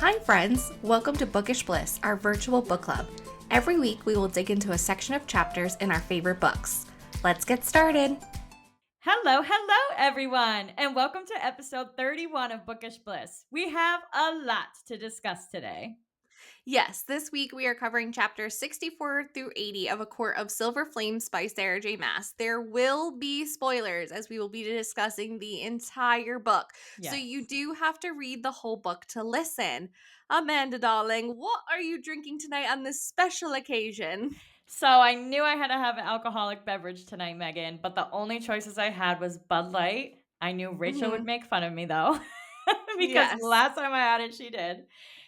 Hi friends, welcome to Bookish Bliss, our virtual book club. Every week we will dig into a section of chapters in our favorite books. Let's get started. Hello everyone, and welcome to episode 31 of Bookish Bliss. We have a lot to discuss today. Yes, this week we are covering chapters 64 through 80 of A Court of Silver Flames by Sarah J. Maas. There will be spoilers as we will be discussing the entire book. Yes. So you do have to read the whole book to listen. Amanda, darling, what are you drinking tonight on this special occasion? So I knew I had to have an alcoholic beverage tonight, Megan, but the only choices I had was Bud Light. I knew Rachel would make fun of me though, because Yes. last time I had it, she did.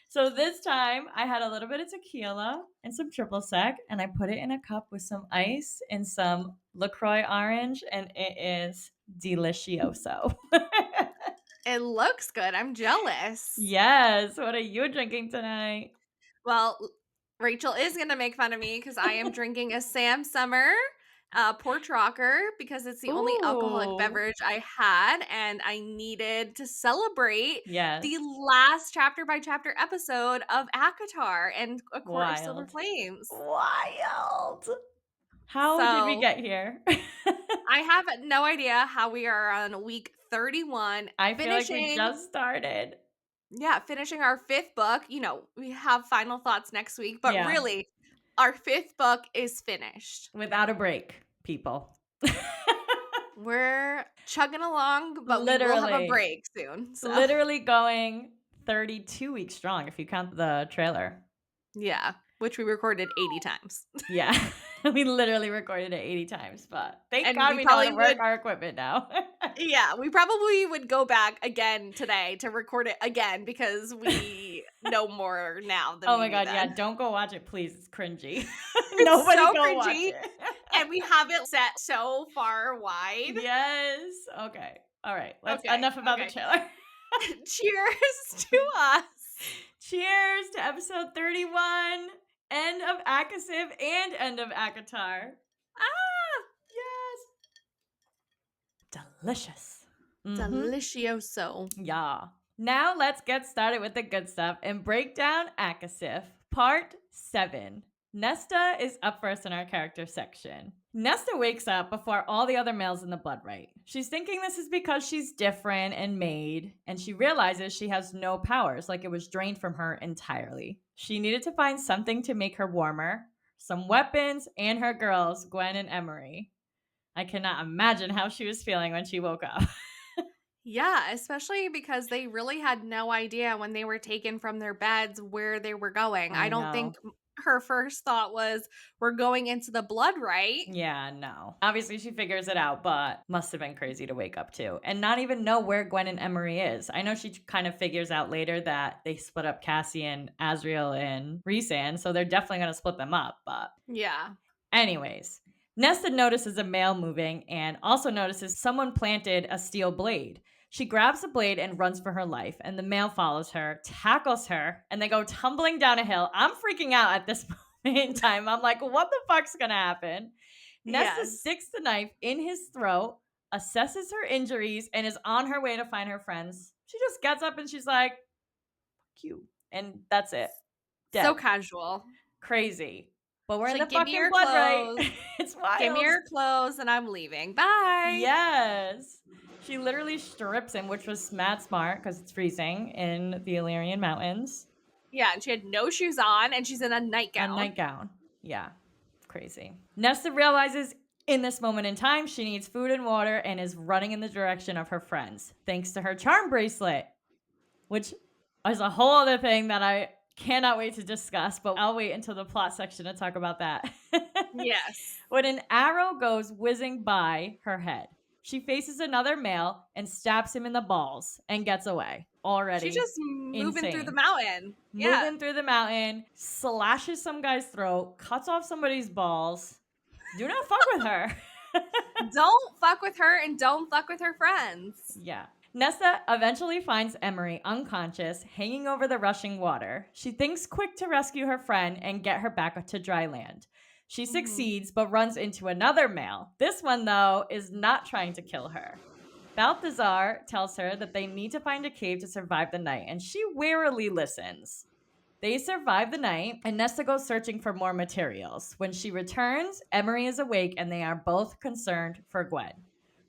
So this time I had a little bit of tequila and some triple sec, and I put it in a cup with some ice and some LaCroix orange, and it is delicioso. It looks good. I'm jealous. Yes. What are you drinking tonight? Well, Rachel is going to make fun of me because I am drinking a Sam Summer Port Rocker because it's the only alcoholic Ooh. beverage I had, and I needed to celebrate Yes. the last chapter by chapter episode of ACOSF and A Court of Silver Wild. Flames. Wild. How did we get here? I have no idea how we are on week 31. I feel like we just started. Yeah, finishing our fifth book. You know, we have final thoughts next week, but Yeah. really, our fifth book is finished. Without a break, people. We're chugging along, but we will have a break soon. So. Literally going 32 weeks strong if you count the trailer. Yeah, which we recorded 80 times. Yeah, we literally recorded it 80 times, but thank And God we know how to work our equipment now. Yeah, we probably would go back again today to record it again because we know more now than Oh we my knew God, then. yeah, don't go watch it, please. It's cringy. Nobody so go cringy. watch it. And we have it set so far wide. Yes. Okay. All right. Enough about the trailer. Cheers to us. Cheers to episode 31, end of ACOSF and end of ACOTAR. Yes. Delicious. Delicioso. Yeah. Now let's get started with the good stuff and break down ACOSF Part VII. Nesta is up first in our character section. Nesta wakes up before all the other males in the blood right. She's thinking this is because she's different and made, and she realizes she has no powers, like it was drained from her entirely. She needed to find something to make her warmer, some weapons, and her girls, Gwen and Emery. I cannot imagine how she was feeling when she woke up. Yeah, especially because they really had no idea when they were taken from their beds where they were going. I don't think her first thought was, we're going into the blood, right? Yeah, no. Obviously, she figures it out, but must have been crazy to wake up to and not even know where Gwen and Emery is. I know she kind of figures out later that they split up Cassie and Azriel and Rhysand, so they're definitely going to split them up, but... Yeah. Anyways, Nesta notices a male moving and also notices someone planted a steel blade. She grabs the blade and runs for her life, and the male follows her, tackles her, and they go tumbling down a hill. I'm freaking out at this moment in time. I'm like, what the fuck's gonna happen? Nesta sticks the knife in his throat, assesses her injuries, and is on her way to find her friends. She just gets up and she's like, fuck you. And that's it. Dead. So casual. Crazy. But we're in the give me fucking your blood, clothes. right? It's wild. Give me your clothes and I'm leaving. Bye. Yes. She literally strips him, which was mad smart because it's freezing in the Illyrian Mountains. Yeah, and she had no shoes on and she's in a nightgown. A nightgown. Yeah. Crazy. Nesta realizes in this moment in time she needs food and water and is running in the direction of her friends, thanks to her charm bracelet, which is a whole other thing that I cannot wait to discuss, but I'll wait until the plot section to talk about that. Yes. When an arrow goes whizzing by her head, she faces another male and stabs him in the balls and gets away. Already. She's just moving insane. Through the mountain. Moving through the mountain, slashes some guy's throat, cuts off somebody's balls. Do not fuck with her. Don't fuck with her and don't fuck with her friends. Yeah. Nesta eventually finds Emery unconscious, hanging over the rushing water. She thinks quick to rescue her friend and get her back to dry land. She succeeds, but runs into another male. This one, though, is not trying to kill her. Balthazar tells her that they need to find a cave to survive the night, and she wearily listens. They survive the night, and Nesta goes searching for more materials. When she returns, Emery is awake, and they are both concerned for Gwen.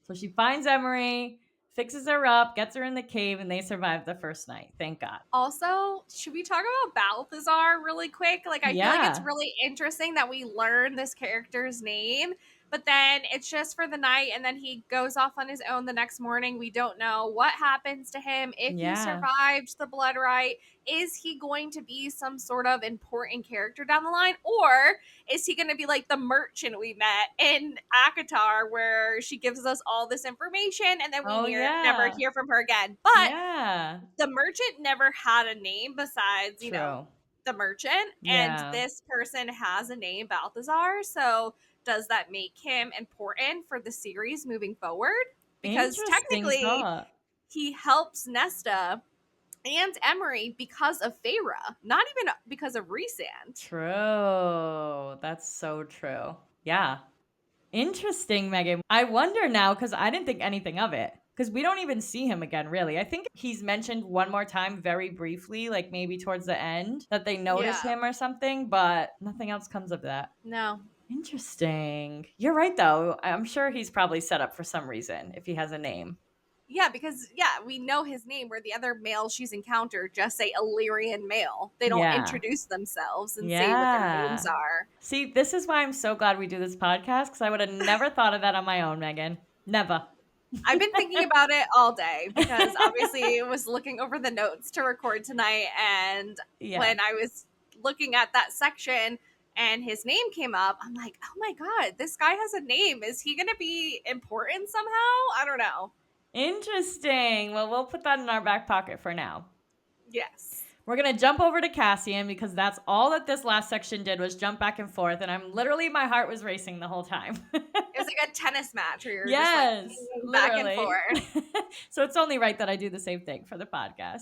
So she finds Emery, fixes her up, gets her in the cave, and they survive the first night. Thank God. Also, should we talk about Balthazar really quick? Like, I feel like it's Yeah. really interesting that we learn this character's name, but then it's just for the night, and then he goes off on his own the next morning. We don't know what happens to him, if he Yeah. survived the blood right. Is he going to be some sort of important character down the line? Or is he going to be like the merchant we met in Akatar, where she gives us all this information and then we Oh, never yeah. hear from her again? But Yeah. the merchant never had a name besides, True. the merchant, and Yeah. this person has a name, Balthazar. So does that make him important for the series moving forward? Because Interesting technically, thought. he helps Nesta and Emery because of Feyre, not even because of Rhysand. True. That's so true. Yeah. Interesting, Megan. I wonder now because I didn't think anything of it because we don't even see him again, really. I think he's mentioned one more time very briefly, like maybe towards the end, that they notice Yeah. him or something, but nothing else comes of that. No. Interesting. You're right, though. I'm sure he's probably set up for some reason if he has a name. Yeah, because we know his name where the other males she's encountered just say Illyrian male. They don't Yeah. introduce themselves and say what their names Yeah. are. See, this is why I'm so glad we do this podcast because I would have never thought of that on my own, Megan. Never. I've been thinking about it all day because obviously I was looking over the notes to record tonight, and Yeah. when I was looking at that section and his name came up, I'm like, oh my god, this guy has a name. Is he going to be important somehow? I don't know. Interesting. Well, we'll put that in our back pocket for now. Yes. We're going to jump over to Cassian because that's all that this last section did was jump back and forth. And my heart was racing the whole time. It was like a tennis match where you're just like Yes, back and literally. forth. So it's only right that I do the same thing for the podcast.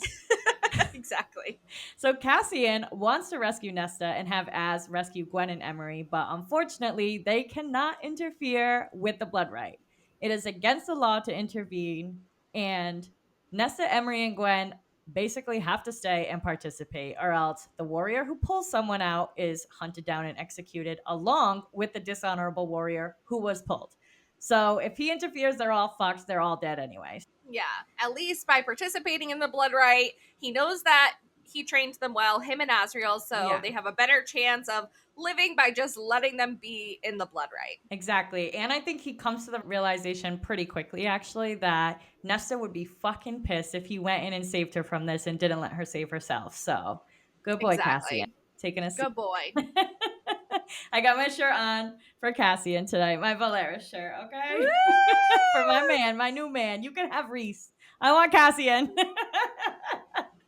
Exactly. So Cassian wants to rescue Nesta and have Az rescue Gwen and Emery, but unfortunately, they cannot interfere with the blood right. It is against the law to intervene, and Nesta, Emery, and Gwen basically have to stay and participate, or else the warrior who pulls someone out is hunted down and executed along with the dishonorable warrior who was pulled. So if he interferes, they're all fucked. They're all dead anyway. Yeah, at least by participating in the blood right, he knows that he trained them well, him and Asriel, so they have a better chance of living by just letting them be in the blood right. Exactly. And I think he comes to the realization pretty quickly, actually, that Nesta would be fucking pissed if he went in and saved her from this and didn't let her save herself. So, good boy, Cassian. Exactly. Taking a seat. Good boy. I got my shirt on for Cassian tonight, my Valeris shirt, okay? For my man, my new man. You can have Reese. I want Cassian.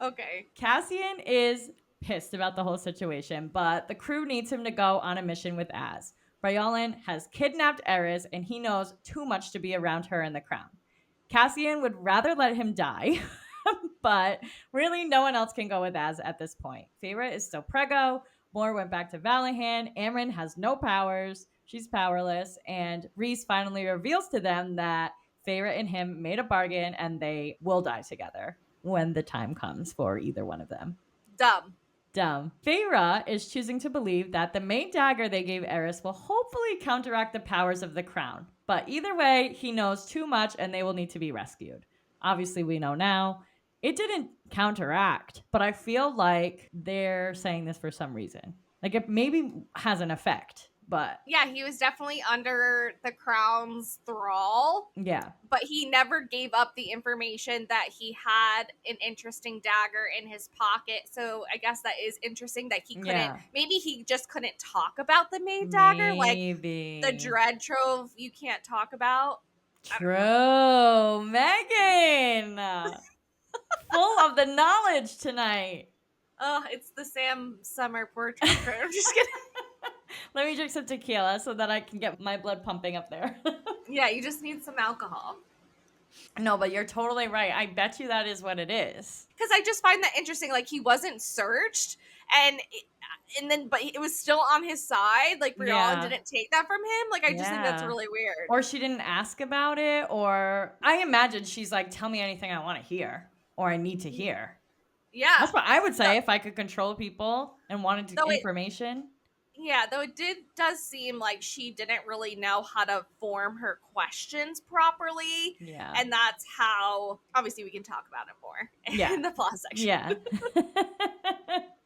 Okay. Cassian is pissed about the whole situation, but the crew needs him to go on a mission with Az. Briolan has kidnapped Eris, and he knows too much to be around her and the crown. Cassian would rather let him die, but really no one else can go with Az at this point. Feyre is still preggo. Moore went back to Valahan. Amryn has no powers. She's powerless. And Rhys finally reveals to them that Feyre and him made a bargain and they will die together when the time comes for either one of them. Dumb. Feyre is choosing to believe that the main dagger they gave Eris will hopefully counteract the powers of the crown. But either way, he knows too much and they will need to be rescued. Obviously, we know now it didn't counteract, but I feel like they're saying this for some reason. Like it maybe has an effect, but yeah, he was definitely under the crown's thrall. Yeah. But he never gave up the information that he had an interesting dagger in his pocket. So I guess that is interesting that he couldn't, maybe he just couldn't talk about the maid dagger. Like the dread trove you can't talk about. True. Megan. Full of the knowledge tonight. Oh, it's the Sam Summer portrait. I'm just kidding. Let me drink some tequila so that I can get my blood pumping up there. Yeah, you just need some alcohol. No, but you're totally right. I bet you that is what it is. Because I just find that interesting. Like, he wasn't searched, and and then but it was still on his side. Like Brianna didn't take that from him. Like I just think that's really weird. Or she didn't ask about it, or I imagine she's like, tell me anything I want to hear or I need to hear. Yeah. That's what I would say if I could control people and wanted information. Though it does seem like she didn't really know how to form her questions properly. Yeah. And that's how, obviously we can talk about it more in the plot section. Yeah.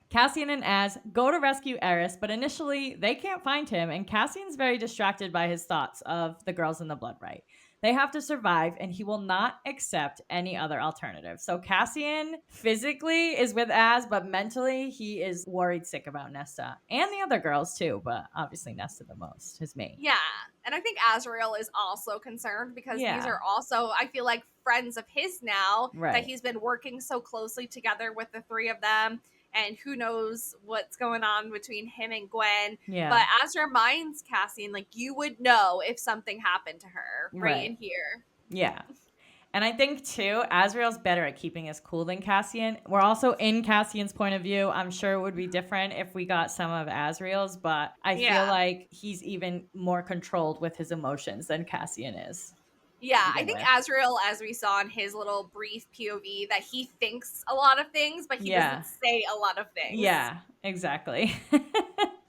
Cassian and Az go to rescue Eris, but initially they can't find him, and Cassian's very distracted by his thoughts of the girls in the blood right. They have to survive, and he will not accept any other alternative. So Cassian physically is with Az, but mentally he is worried sick about Nesta and the other girls too, but obviously Nesta the most, his mate. Yeah, and I think Azrael is also concerned because these are also, I feel like, friends of his now that he's been working so closely together with the three of them. And who knows what's going on between him and Gwen. Yeah. But as reminds Cassian, like, you would know if something happened to her right in here. Yeah. And I think, too, Azrael's better at keeping his cool than Cassian. We're also in Cassian's point of view. I'm sure it would be different if we got some of Azrael's, but I feel like he's even more controlled with his emotions than Cassian is. Yeah, I think Azrael, as we saw in his little brief POV, that he thinks a lot of things, but he doesn't say a lot of things. Yeah, exactly.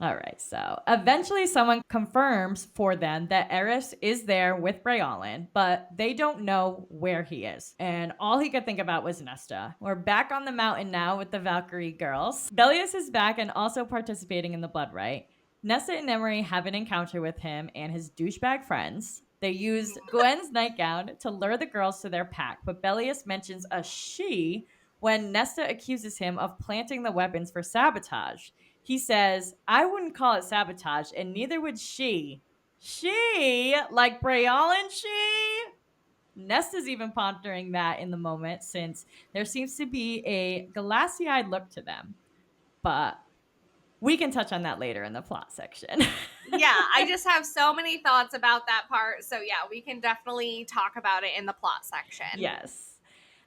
All right, so eventually someone confirms for them that Eris is there with Brayalan, but they don't know where he is. And all he could think about was Nesta. We're back on the mountain now with the Valkyrie girls. Belius is back and also participating in the blood rite. Nesta and Emery have an encounter with him and his douchebag friends. They used Gwen's nightgown to lure the girls to their pack, but Belius mentions a she when Nesta accuses him of planting the weapons for sabotage. He says, I wouldn't call it sabotage, and neither would she. She? Like Brayalan she? Nesta's even pondering that in the moment, since there seems to be a glassy-eyed look to them. But we can touch on that later in the plot section. Yeah, I just have so many thoughts about that part. So yeah, we can definitely talk about it in the plot section. Yes.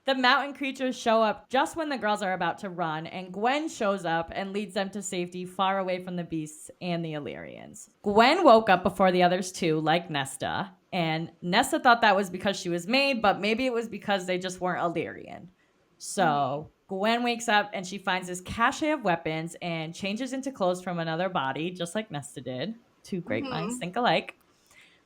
The mountain creatures show up just when the girls are about to run, and Gwen shows up and leads them to safety far away from the beasts and the Illyrians. Gwen woke up before the others too, like Nesta, and Nesta thought that was because she was made, but maybe it was because they just weren't Illyrian. So Gwen wakes up and she finds this cache of weapons and changes into clothes from another body, just like Nesta did. Two great minds think alike.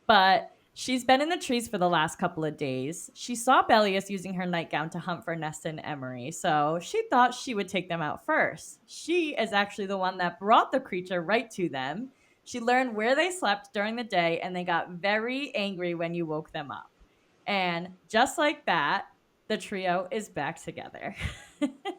But she's been in the trees for the last couple of days. She saw Belius using her nightgown to hunt for Nesta and Emery, so she thought she would take them out first. She is actually the one that brought the creature right to them. She learned where they slept during the day, and they got very angry when you woke them up. And just like that, the trio is back together.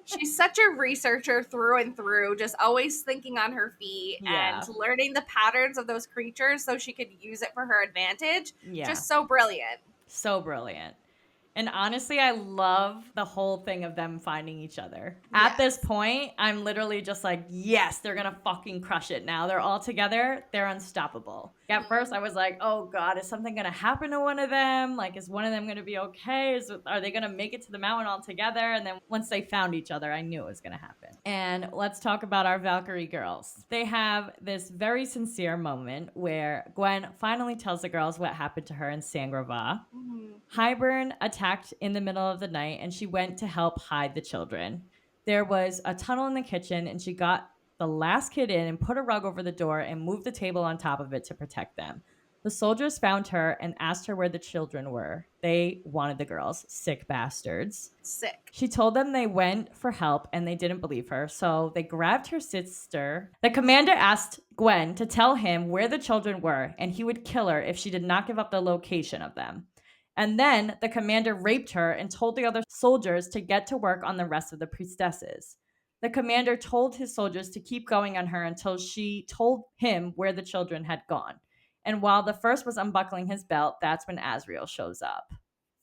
She's such a researcher through and through, just always thinking on her feet and learning the patterns of those creatures so she could use it for her advantage. Yeah. Just so brilliant. So brilliant. And honestly, I love the whole thing of them finding each other. At this point, I'm literally just like, yes, they're going to fucking crush it now. They're all together. They're unstoppable. At first, I was like, oh God, is something going to happen to one of them? Like, is one of them going to be okay? Are they going to make it to the mountain all together? And then once they found each other, I knew it was going to happen. And let's talk about our Valkyrie girls. They have this very sincere moment where Gwen finally tells the girls what happened to her in Sangrava. Hybern attacked in the middle of the night, and she went to help hide the children. There was a tunnel in the kitchen, and she got the last kid in and put a rug over the door and moved the table on top of it to protect them. The soldiers found her and asked her where the children were. They wanted the girls. Sick bastards. Sick. She told them they went for help and they didn't believe her, so they grabbed her sister. The commander asked Gwen to tell him where the children were, and he would kill her if she did not give up the location of them. And then the commander raped her and told the other soldiers to get to work on the rest of the priestesses. The commander told his soldiers to keep going on her until she told him where the children had gone. And while the first was unbuckling his belt, that's when Azrael shows up.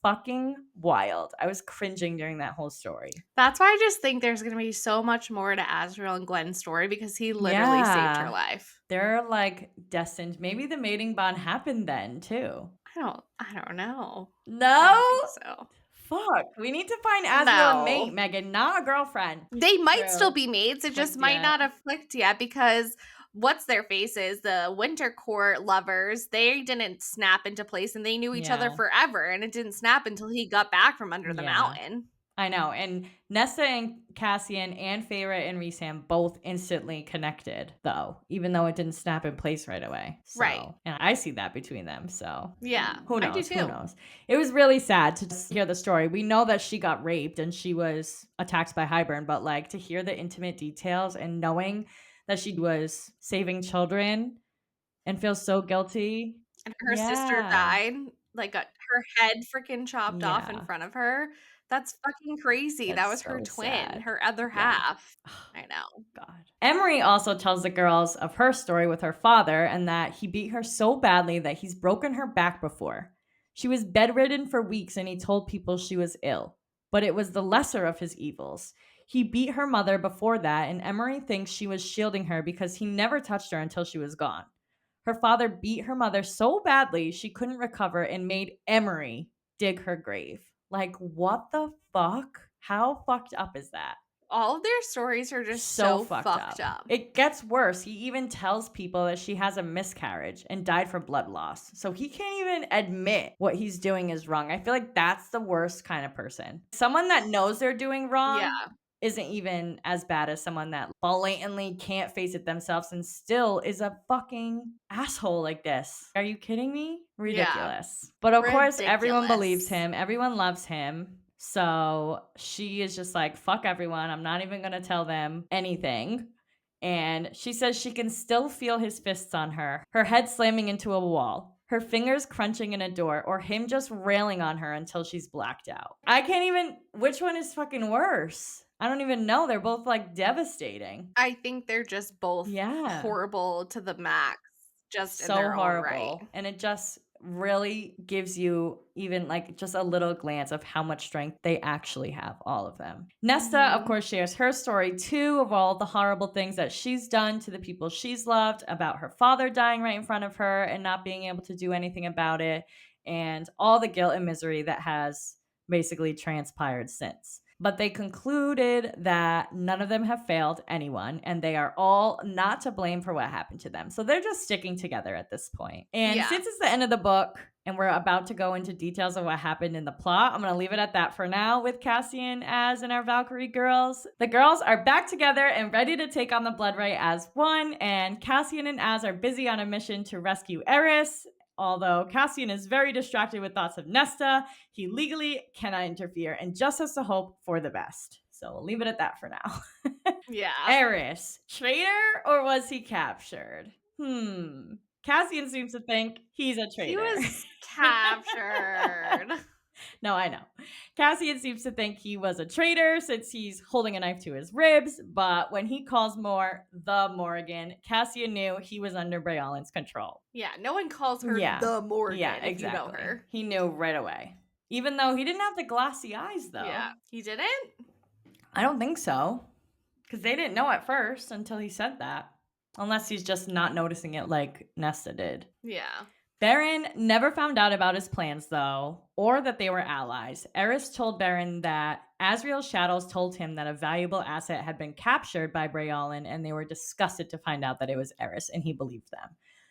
Fucking wild. I was cringing during that whole story. That's why I just think there's going to be so much more to Azrael and Gwen's story because he literally saved her life. They're like destined. Maybe the mating bond happened then too. I don't know. No? I don't think so. fuck? We need to find Asriel a mate, Megan, not a girlfriend. They might still be mates. It just might not have clicked yet because what's their faces, the Winter Court lovers, they didn't snap into place and they knew each other forever. And it didn't snap until he got back from under the mountain. I know. And Nesta and Cassian and Feyre and Rhysand both instantly connected, though, even though it didn't snap in place right away. So, right. And I see that between them. So, yeah. Who knows? I do too. Who knows? It was really sad to hear the story. We know that she got raped and she was attacked by Hybern, but like to hear the intimate details and knowing that she was saving children and feels so guilty. And her sister died, like got her head freaking chopped off in front of her. That's fucking crazy. That was her twin, sad. Her other half. I know. God. Emery also tells the girls of her story with her father and that he beat her so badly that he's broken her back before. She was bedridden for weeks and he told people she was ill, but it was the lesser of his evils. He beat her mother before that, and Emery thinks she was shielding her because he never touched her until she was gone. Her father beat her mother so badly she couldn't recover and made Emery dig her grave. Like, what the fuck? How fucked up is that? All of their stories are just so fucked up. It gets worse. He even tells people that she has a miscarriage and died from blood loss. So he can't even admit what he's doing is wrong. I feel like that's the worst kind of person. Someone that knows they're doing wrong isn't even as bad as someone that blatantly can't face it themselves and still is a fucking asshole like this. Are you kidding me? Ridiculous. Yeah. But of course, everyone believes him. Everyone loves him. So she is just like, fuck everyone. I'm not even going to tell them anything. And she says she can still feel his fists on her, her head slamming into a wall, her fingers crunching in a door, or him just railing on her until she's blacked out. I can't even, which one is fucking worse? I don't even know. They're both like devastating. I think they're just both horrible to the max. Just so in their horrible. Own right. And it just really gives you even like just a little glance of how much strength they actually have, all of them. Nesta, of course, shares her story too of all the horrible things that she's done to the people she's loved, about her father dying right in front of her and not being able to do anything about it, and all the guilt and misery that has basically transpired since. But they concluded that none of them have failed anyone and they are all not to blame for what happened to them. So they're just sticking together at this point. And since it's the end of the book and we're about to go into details of what happened in the plot, I'm going to leave it at that for now with Cassian, Az, and our Valkyrie girls. The girls are back together and ready to take on the Bloodright as one, and Cassian and Az are busy on a mission to rescue Eris. Although Cassian is very distracted with thoughts of Nesta, he legally cannot interfere and just has to hope for the best. So we'll leave it at that for now. Eris, traitor or was he captured? Cassian seems to think he's a traitor. He was captured. No, I know. Cassian seems to think he was a traitor since he's holding a knife to his ribs, but when he calls Mor the Morrigan, Cassian knew he was under Bryalen's control. Yeah, no one calls her the Morrigan. Yeah, exactly. If you know her. He knew right away. Even though he didn't have the glassy eyes, though. Yeah, he didn't? I don't think so. Because they didn't know at first until he said that. Unless he's just not noticing it like Nesta did. Yeah. Beren never found out about his plans, though, or that they were allies. Eris told Beren that Asriel's shadows told him that a valuable asset had been captured by Bryalen, and they were disgusted to find out that it was Eris, and he believed them.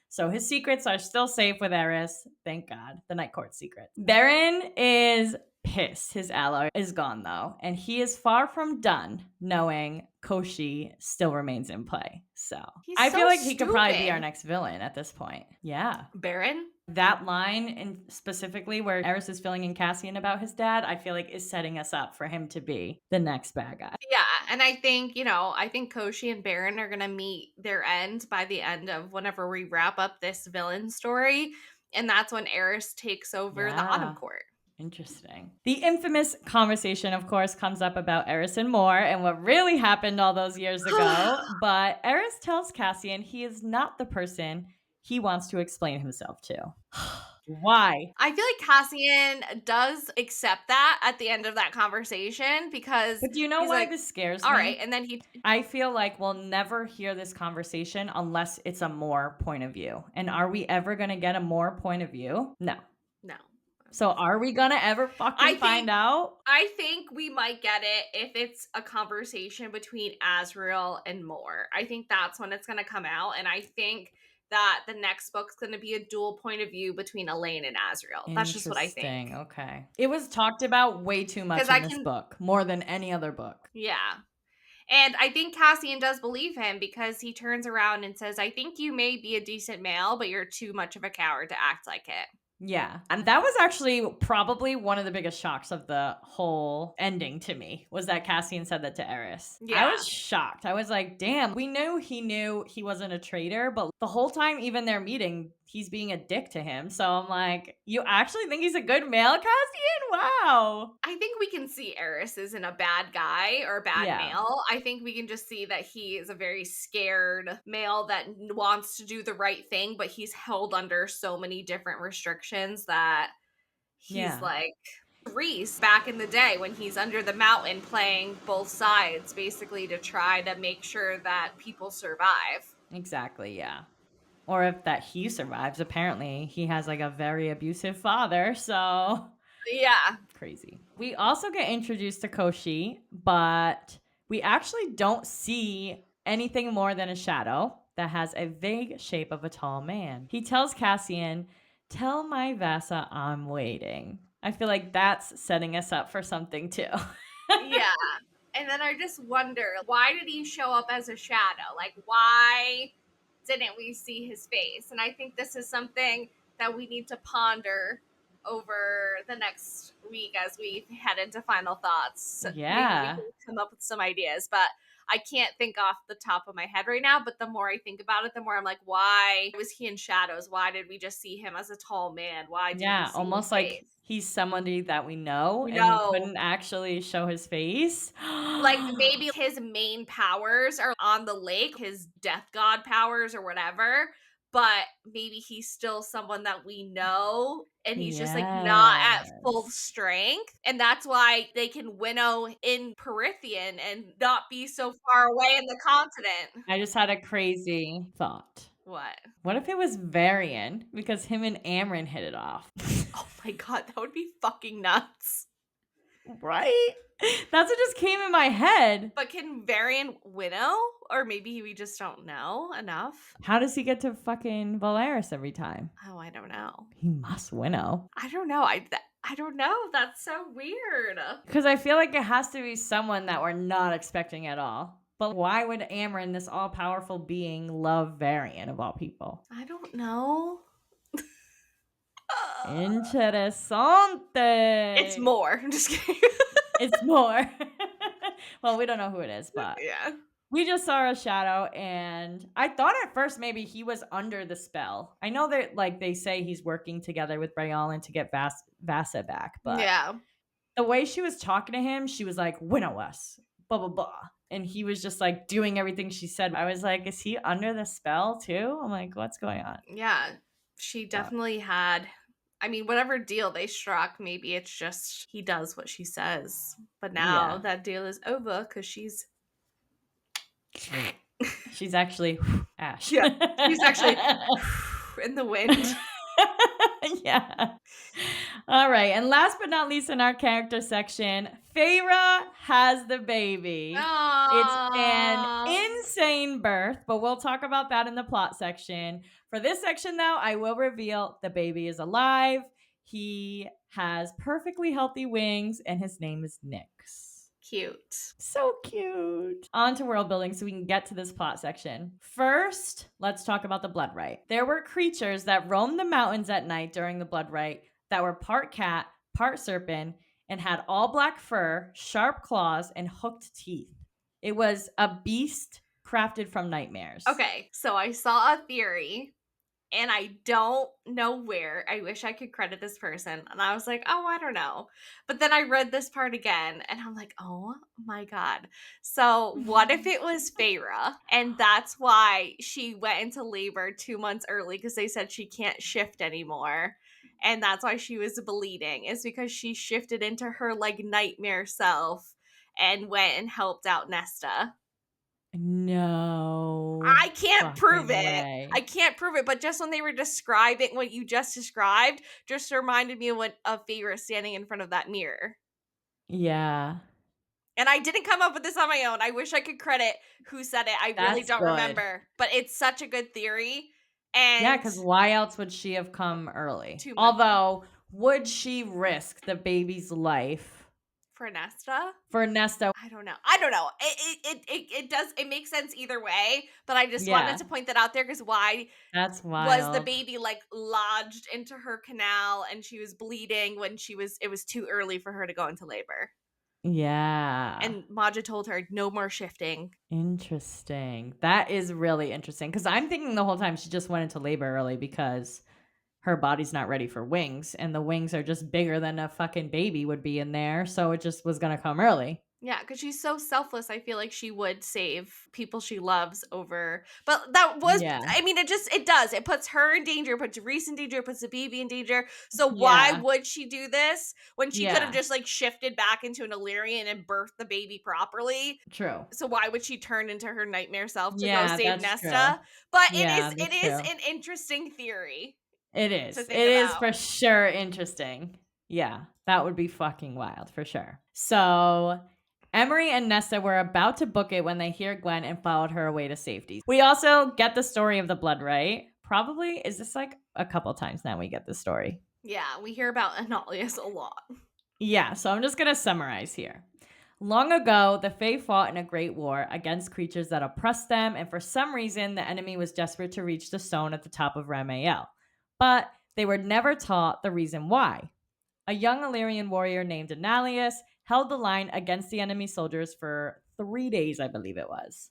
So his secrets are still safe with Eris. Thank God. The Night Court secret. Beren is pissed his ally is gone, though, and he is far from done knowing Koshi still remains in play. So I feel like he could probably be our next villain at this point. Yeah. Beren? That line, and specifically where Eris is filling in Cassian about his dad, I feel like is setting us up for him to be the next bad guy. Yeah, and I think Koshi and Beren are going to meet their end by the end of whenever we wrap up this villain story, and that's when Eris takes over the Autumn Court. Interesting. The infamous conversation, of course, comes up about Eris and Mor and what really happened all those years ago. But Eris tells Cassian he is not the person he wants to explain himself to. Why? I feel like Cassian does accept that at the end of that conversation because... But do you know why this scares me? All right, and then I feel like we'll never hear this conversation unless it's a Mor point of view. And are we ever going to get a Mor point of view? No. So are we gonna ever fucking find out? I think we might get it if it's a conversation between Azrael and Moore. I think that's when it's going to come out. And I think that the next book's going to be a dual point of view between Elaine and Azrael. That's just what I think. Interesting. Okay. It was talked about way too much in this book, more than any other book. Yeah. And I think Cassian does believe him because he turns around and says, I think you may be a decent male, but you're too much of a coward to act like it. Yeah. And that was actually probably one of the biggest shocks of the whole ending to me, was that Cassian said that to Eris. Yeah. I was shocked. I was like, damn, we knew he wasn't a traitor, but the whole time, even their meeting, he's being a dick to him. So I'm like, you actually think he's a good male, Cassian? Wow. I think we can see Eris isn't a bad guy or a bad male. I think we can just see that he is a very scared male that wants to do the right thing, but he's held under so many different restrictions that he's like Reese back in the day when he's under the mountain playing both sides, basically to try to make sure that people survive. Exactly, yeah. Or if that he survives. Apparently, he has like a very abusive father, so yeah. Crazy. We also get introduced to Koshi, but we actually don't see anything more than a shadow that has a vague shape of a tall man. He tells Cassian, tell my Vasa I'm waiting. I feel like that's setting us up for something too. Yeah. And then I just wonder, why did he show up as a shadow? Like, why didn't we see his face? And I think this is something that we need to ponder over the next week as we head into final thoughts. Yeah. Maybe we can come up with some ideas, but I can't think off the top of my head right now. But the more I think about it, the more I'm like, why was he in shadows? Why did we just see him as a tall man? Why didn't we see almost his like face? he's somebody that we know and we couldn't actually show his face. Like maybe his main powers are on the lake, his death god powers or whatever, but maybe he's still someone that we know and he's just like not at full strength. And that's why they can winnow in Perithian and not be so far away in the continent. I just had a crazy thought. What? What if it was Varian? Because him and Amryn hit it off. Oh my god, that would be fucking nuts. Right? That's what just came in my head. But can Varian winnow? Or maybe we just don't know enough. How does he get to fucking Valeris every time? Oh, I don't know. He must winnow. I don't know. I don't know. That's so weird. Because I feel like it has to be someone that we're not expecting at all. But why would Amryn, this all-powerful being, love Varian of all people? I don't know. Interessante. It's more. I'm just kidding. It's more. Well, we don't know who it is, but yeah. We just saw a shadow, and I thought at first maybe he was under the spell. I know that, like, they say he's working together with Brayalan to get Vasa back, but yeah, the way she was talking to him, she was like, winnow us, blah, blah, blah. And he was just, like, doing everything she said. I was like, is he under the spell, too? I'm like, what's going on? Yeah, she definitely had... I mean, whatever deal they struck, maybe it's just he does what she says. But now that deal is over because she's actually Ash. Yeah, she's actually in the wind. Yeah. All right. And last but not least in our character section, Feyre has the baby. Aww. It's an insane birth, but we'll talk about that in the plot section. For this section, though, I will reveal the baby is alive. He has perfectly healthy wings, and his name is Nyx. Cute. So cute. On to world building so we can get to this plot section. First, let's talk about the blood rite. There were creatures that roamed the mountains at night during the blood rite that were part cat, part serpent, and had all black fur, sharp claws, and hooked teeth. It was a beast crafted from nightmares. Okay, so I saw a theory and I don't know where. I wish I could credit this person. And I was like, oh, I don't know. But then I read this part again and I'm like, oh my God. So what if it was Feyre? And that's why she went into labor 2 months early because they said she can't shift anymore. And that's why she was bleeding. It's because she shifted into her like nightmare self and went and helped out Nesta. No. I can't prove fucking it. way. I can't prove it, but just when they were describing what you just described, just reminded me of what a Feyre standing in front of that mirror. Yeah. And I didn't come up with this on my own. I wish I could credit who said it. I really That's don't good. remember, but it's such a good theory. Yeah, And because why else would she have come early? 2 months Although, would she risk the baby's life for Nesta? for Nesta? I don't know. It makes sense either way, but I just wanted Yeah, to point that out there because why that's was the wild. baby like lodged into her canal and she was bleeding when it was too early for her to go into labor. Yeah. And Maja told her no more shifting. Interesting. That is really interesting because I'm thinking the whole time she just went into labor early because her body's not ready for wings and the wings are just bigger than a fucking baby would be in there. So it just was going to come early. Yeah, because she's so selfless. I feel like she would save people she loves over. But that was, Yeah. I mean, it does. It puts her in danger, it puts Reese in danger, it puts the baby in danger. So why Yeah. would she do this when she could have Yeah. just like shifted back into an Illyrian and birthed the baby properly? True. So why would she turn into her nightmare self to go Yeah, save that's true. Nesta? But Yeah, it that's is true. an interesting theory It to is. think It is about. for sure interesting. Yeah, that would be fucking wild for sure. So, Emery and Nesta were about to book it when they hear Gwen and followed her away to safety. We also get the story of the blood, right? Probably. Is this like a couple times now we get the story? Yeah, we hear about Analius a lot. Yeah, so I'm just going to summarize here. Long ago, the Fae fought in a great war against creatures that oppressed them, and for some reason, the enemy was desperate to reach the stone at the top of Ramael. But they were never taught the reason why. A young Illyrian warrior named Analius held the line against the enemy soldiers for 3 days, I believe it was.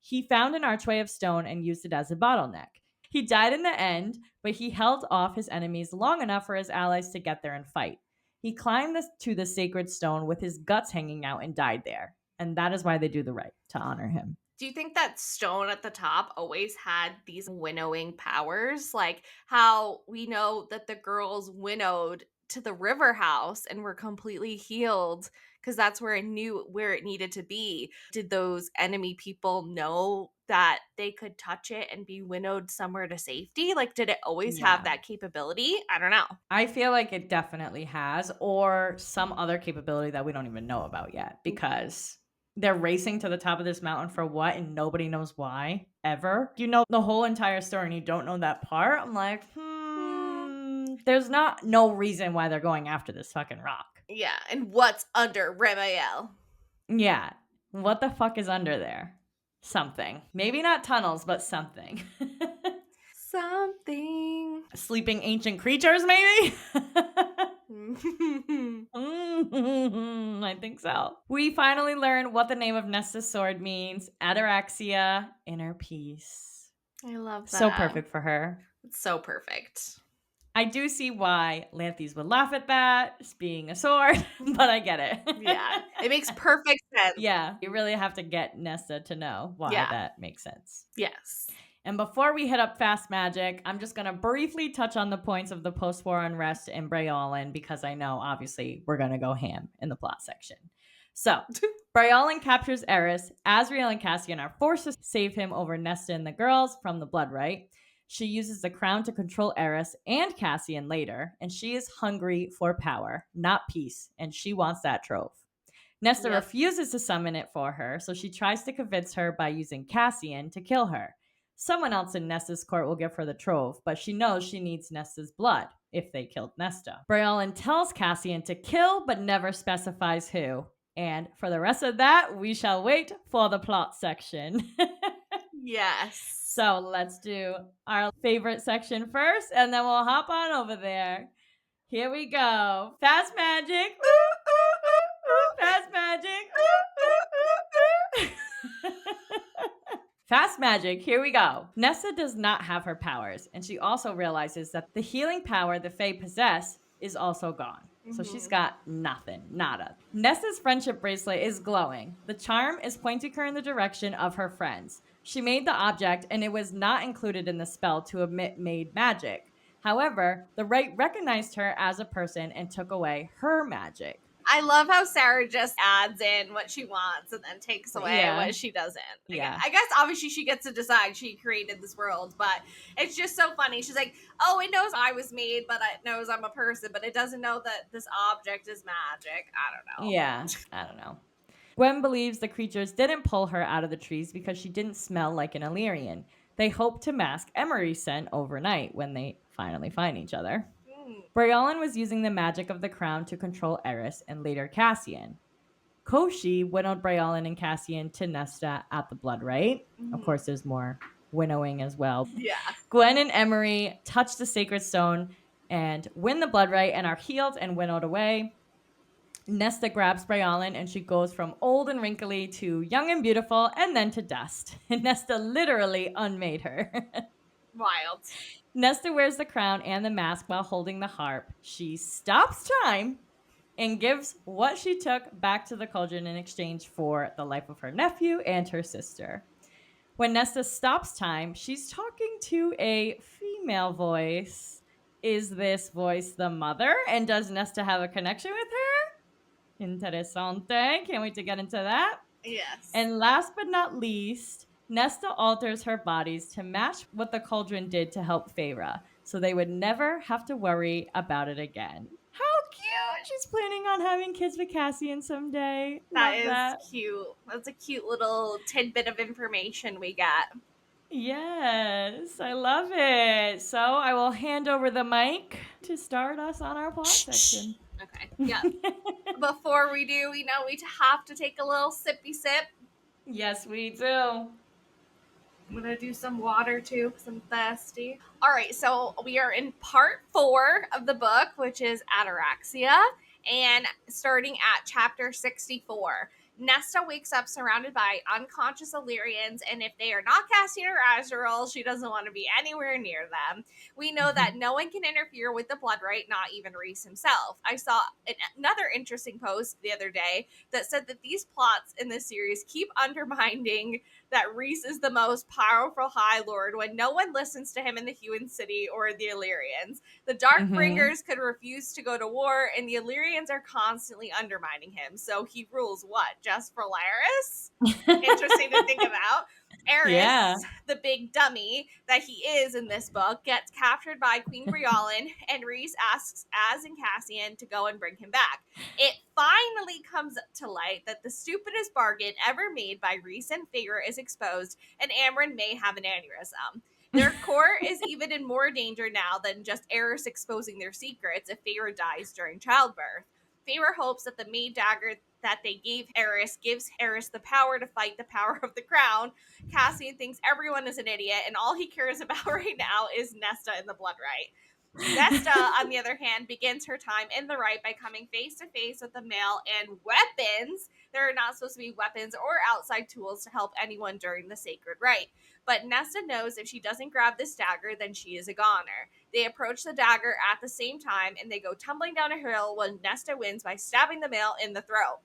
He found an archway of stone and used it as a bottleneck. He died in the end, but he held off his enemies long enough for his allies to get there and fight. He climbed to the sacred stone with his guts hanging out and died there. And that is why they do the rite, to honor him. Do you think that stone at the top always had these winnowing powers? Like how we know that the girls winnowed to the river house and were completely healed because that's where it knew where it needed to be. Did those enemy people know that they could touch it and be winnowed somewhere to safety? Like, did it always have Yeah. that capability? I don't know. I feel like it definitely has, or some other capability that we don't even know about yet, because they're racing to the top of this mountain for what, and nobody knows why, ever. You know the whole entire story and you don't know that part. I'm like, there's no reason why they're going after this fucking rock. Yeah, and what's under Ramael? Yeah, what the fuck is under there? Something. Maybe not tunnels, but something. Something. Sleeping ancient creatures, maybe? I think so. We finally learn what the name of Nesta's sword means. Ataraxia, inner peace. I love that. So perfect for her. It's so perfect. I do see why Lanthes would laugh at that, as being a sword, but I get it. Yeah, it makes perfect sense. Yeah, you really have to get Nesta to know why that makes sense. Yes. And before we hit up fast magic, I'm just going to briefly touch on the points of the post-war unrest in Breolin because I know, obviously, we're going to go ham in the plot section. So, Breolin captures Eris. Asriel and Cassian are forced to save him over Nesta and the girls from the blood rite. She uses the crown to control Eris and Cassian later, and she is hungry for power, not peace, and she wants that trove. Nesta refuses to summon it for her, so she tries to convince her by using Cassian to kill her. Someone else in Nesta's court will give her the trove, but she knows she needs Nesta's blood if they killed Nesta. Breolin tells Cassian to kill, but never specifies who. And for the rest of that, we shall wait for the plot section. Yes. So let's do our favorite section first, and then we'll hop on over there. Here we go. Fast magic. Ooh, ooh, ooh, ooh. Fast magic. Ooh, ooh, ooh, ooh. Fast magic. Here we go. Nesta does not have her powers, and she also realizes that the healing power the Fae possess is also gone. So she's got nothing, nada. Nesta's friendship bracelet is glowing. The charm is pointing her in the direction of her friends. She made the object, and it was not included in the spell to emit made magic. However, the rite recognized her as a person and took away her magic. I love how Sarah just adds in what she wants and then takes away what she doesn't. Yeah. I guess obviously she gets to decide. She created this world, but it's just so funny. She's like, oh, it knows I was made, but it knows I'm a person, but it doesn't know that this object is magic. I don't know. Yeah, I don't know. Gwen believes the creatures didn't pull her out of the trees because she didn't smell like an Illyrian. They hope to mask Emery's scent overnight when they finally find each other. Brayalan was using the magic of the crown to control Eris and later Cassian. Koshi winnowed Brayalan and Cassian to Nesta at the Blood Rite. Of course, there's more winnowing as well. Yeah. Gwen and Emery touch the sacred stone and win the Blood Rite and are healed and winnowed away. Nesta grabs Brayalan and she goes from old and wrinkly to young and beautiful and then to dust. And Nesta literally unmade her. Wild. Nesta wears the crown and the mask while holding the harp. She stops time and gives what she took back to the cauldron in exchange for the life of her nephew and her sister. When Nesta stops time, she's talking to a female voice. Is this voice the mother? And does Nesta have a connection with her? Interesante. Can't wait to get into that. Yes. And last but not least, Nesta alters her bodies to match what the cauldron did to help Feyre, so they would never have to worry about it again. How cute! She's planning on having kids with Cassian someday. That is cute. That's a cute little tidbit of information we got. Yes, I love it. So I will hand over the mic to start us on our plot section. Okay. Yeah. Before we do, we have to take a little sippy sip. Yes, we do. I'm gonna do some water too because I'm thirsty. All right, so we are in part 4 of the book, which is Ataraxia, and starting at chapter 64. Nesta wakes up surrounded by unconscious Illyrians, and if they are not Cassian or Azrael, she doesn't want to be anywhere near them. We know that no one can interfere with the Blood Rite, not even Rhys himself. I saw another interesting post the other day that said that these plots in this series keep undermining that Rhys is the most powerful High Lord when no one listens to him in the Human City or the Illyrians. The Darkbringers could refuse to go to war, and the Illyrians are constantly undermining him. So he rules what? Just for Laris? Interesting to think about. Eris, the big dummy that he is in this book, gets captured by Queen Brayalan, and Rhys asks Az and Cassian to go and bring him back. It finally comes to light that the stupidest bargain ever made by Rhys and Feyre is exposed, and Amren may have an aneurysm. Their court is even in more danger now than just Eris exposing their secrets if Feyre dies during childbirth. Feyre hopes that the maid dagger that they gave Eris gives Eris the power to fight the power of the crown. Cassian thinks everyone is an idiot, and all he cares about right now is Nesta and the Blood Rite. Nesta, on the other hand, begins her time in the Rite by coming face to face with the male and weapons. There are not supposed to be weapons or outside tools to help anyone during the sacred rite. But Nesta knows if she doesn't grab this dagger, then she is a goner. They approach the dagger at the same time, and they go tumbling down a hill when Nesta wins by stabbing the male in the throat.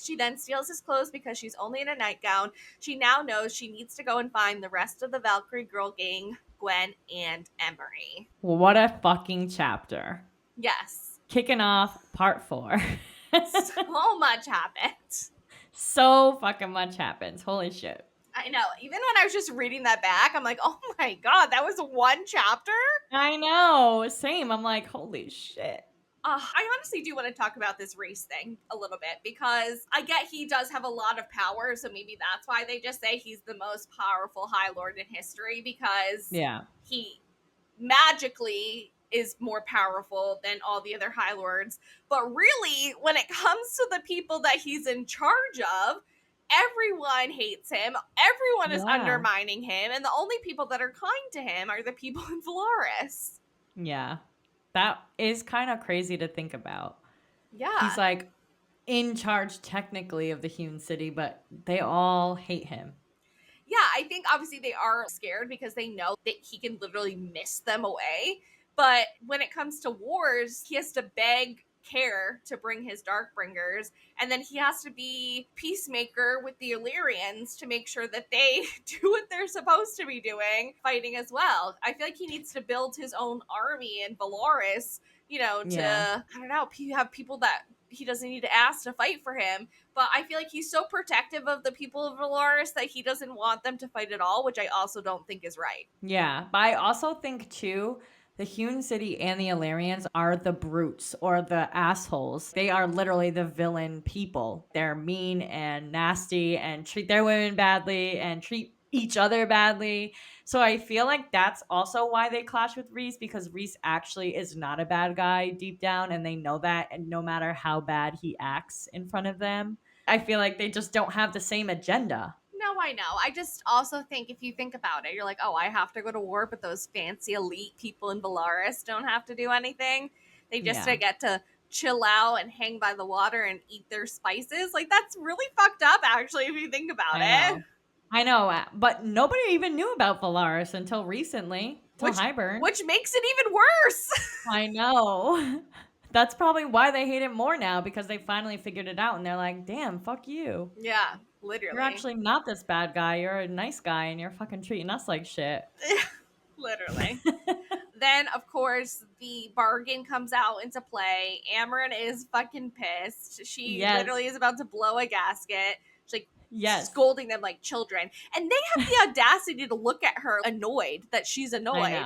She then steals his clothes because she's only in a nightgown. She now knows she needs to go and find the rest of the Valkyrie girl gang, Gwen and Emery. What a fucking chapter. Yes. Kicking off part 4. So much happened. So fucking much happens. Holy shit. I know. Even when I was just reading that back, I'm like, oh my god, that was one chapter? I know. Same. I'm like, holy shit. I honestly do want to talk about this Rhys thing a little bit because I get he does have a lot of power, so maybe that's why they just say he's the most powerful High Lord in history because he magically is more powerful than all the other High Lords. But really, when it comes to the people that he's in charge of, everyone hates him, everyone is undermining him, and the only people that are kind to him are the people in Velaris. Yeah. That is kind of crazy to think about. Yeah. He's like in charge technically of the Hewn City, but they all hate him. Yeah, I think obviously they are scared because they know that he can literally miss them away. But when it comes to wars, he has to beg Care to bring his Darkbringers, and then he has to be peacemaker with the Illyrians to make sure that they do what they're supposed to be doing, fighting as well. I feel like he needs to build his own army in Velaris, I don't know, have people that he doesn't need to ask to fight for him. But I feel like he's so protective of the people of Valaris that he doesn't want them to fight at all, which I also don't think is right. Yeah, but I also think too, the Hewn City and the Illyrians are the brutes or the assholes. They are literally the villain people. They're mean and nasty and treat their women badly and treat each other badly. So I feel like that's also why they clash with Rhys, because Rhys actually is not a bad guy deep down, and they know that, and no matter how bad he acts in front of them, I feel like they just don't have the same agenda. No, I know. I just also think if you think about it, you're like, oh, I have to go to war, but those fancy elite people in Valaris don't have to do anything. They just Yeah, get to chill out and hang by the water and eat their spices. Like, that's really fucked up, actually, if you think about I it. know. I know, but nobody even knew about Valaris until recently, till Hybern. Which makes it even worse. I know. That's probably why they hate it more now, because they finally figured it out and they're like, damn, fuck you. Yeah, You're literally. actually not this bad guy. You're a nice guy and you're fucking treating us like shit. Literally. Then, of course, the bargain comes out into play. Amryn is fucking pissed. She Yes. literally is about to blow a gasket. She's like Yes. scolding them like children. And they have the audacity to look at her annoyed that she's annoyed.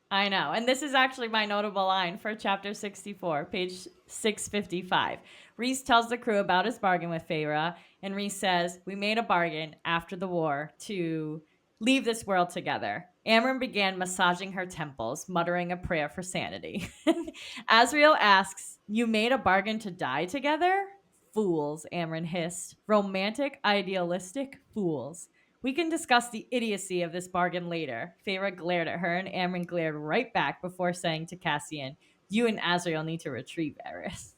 I know. And this is actually my notable line for chapter 64, page 655. Rhys tells the crew about his bargain with Feyre, and Rhys says, "We made a bargain after the war to leave this world together." Amryn began massaging her temples, muttering a prayer for sanity. Asriel asks, "You made a bargain to die together?" "Fools," Amryn hissed. "Romantic, idealistic fools. We can discuss the idiocy of this bargain later." Feyre glared at her, and Amryn glared right back before saying to Cassian, "You and Azrael need to retrieve Eris."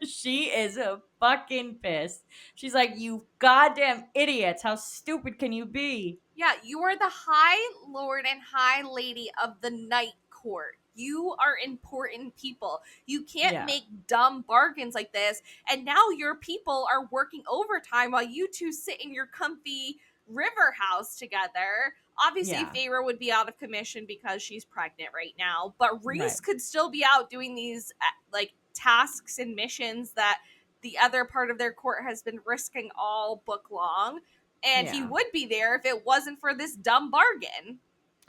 She is a fucking pissed. She's like, "You goddamn idiots! How stupid can you be?" Yeah, you are the High Lord and High Lady of the Night Court. You are important people. You can't Yeah. make dumb bargains like this. And now your people are working overtime while you two sit in your comfy river house together. Obviously, Yeah. Feyre would be out of commission because she's pregnant right now, but Right. Rhys could still be out doing these like tasks and missions that the other part of their court has been risking all book long, and he Yeah. would be there if it wasn't for this dumb bargain.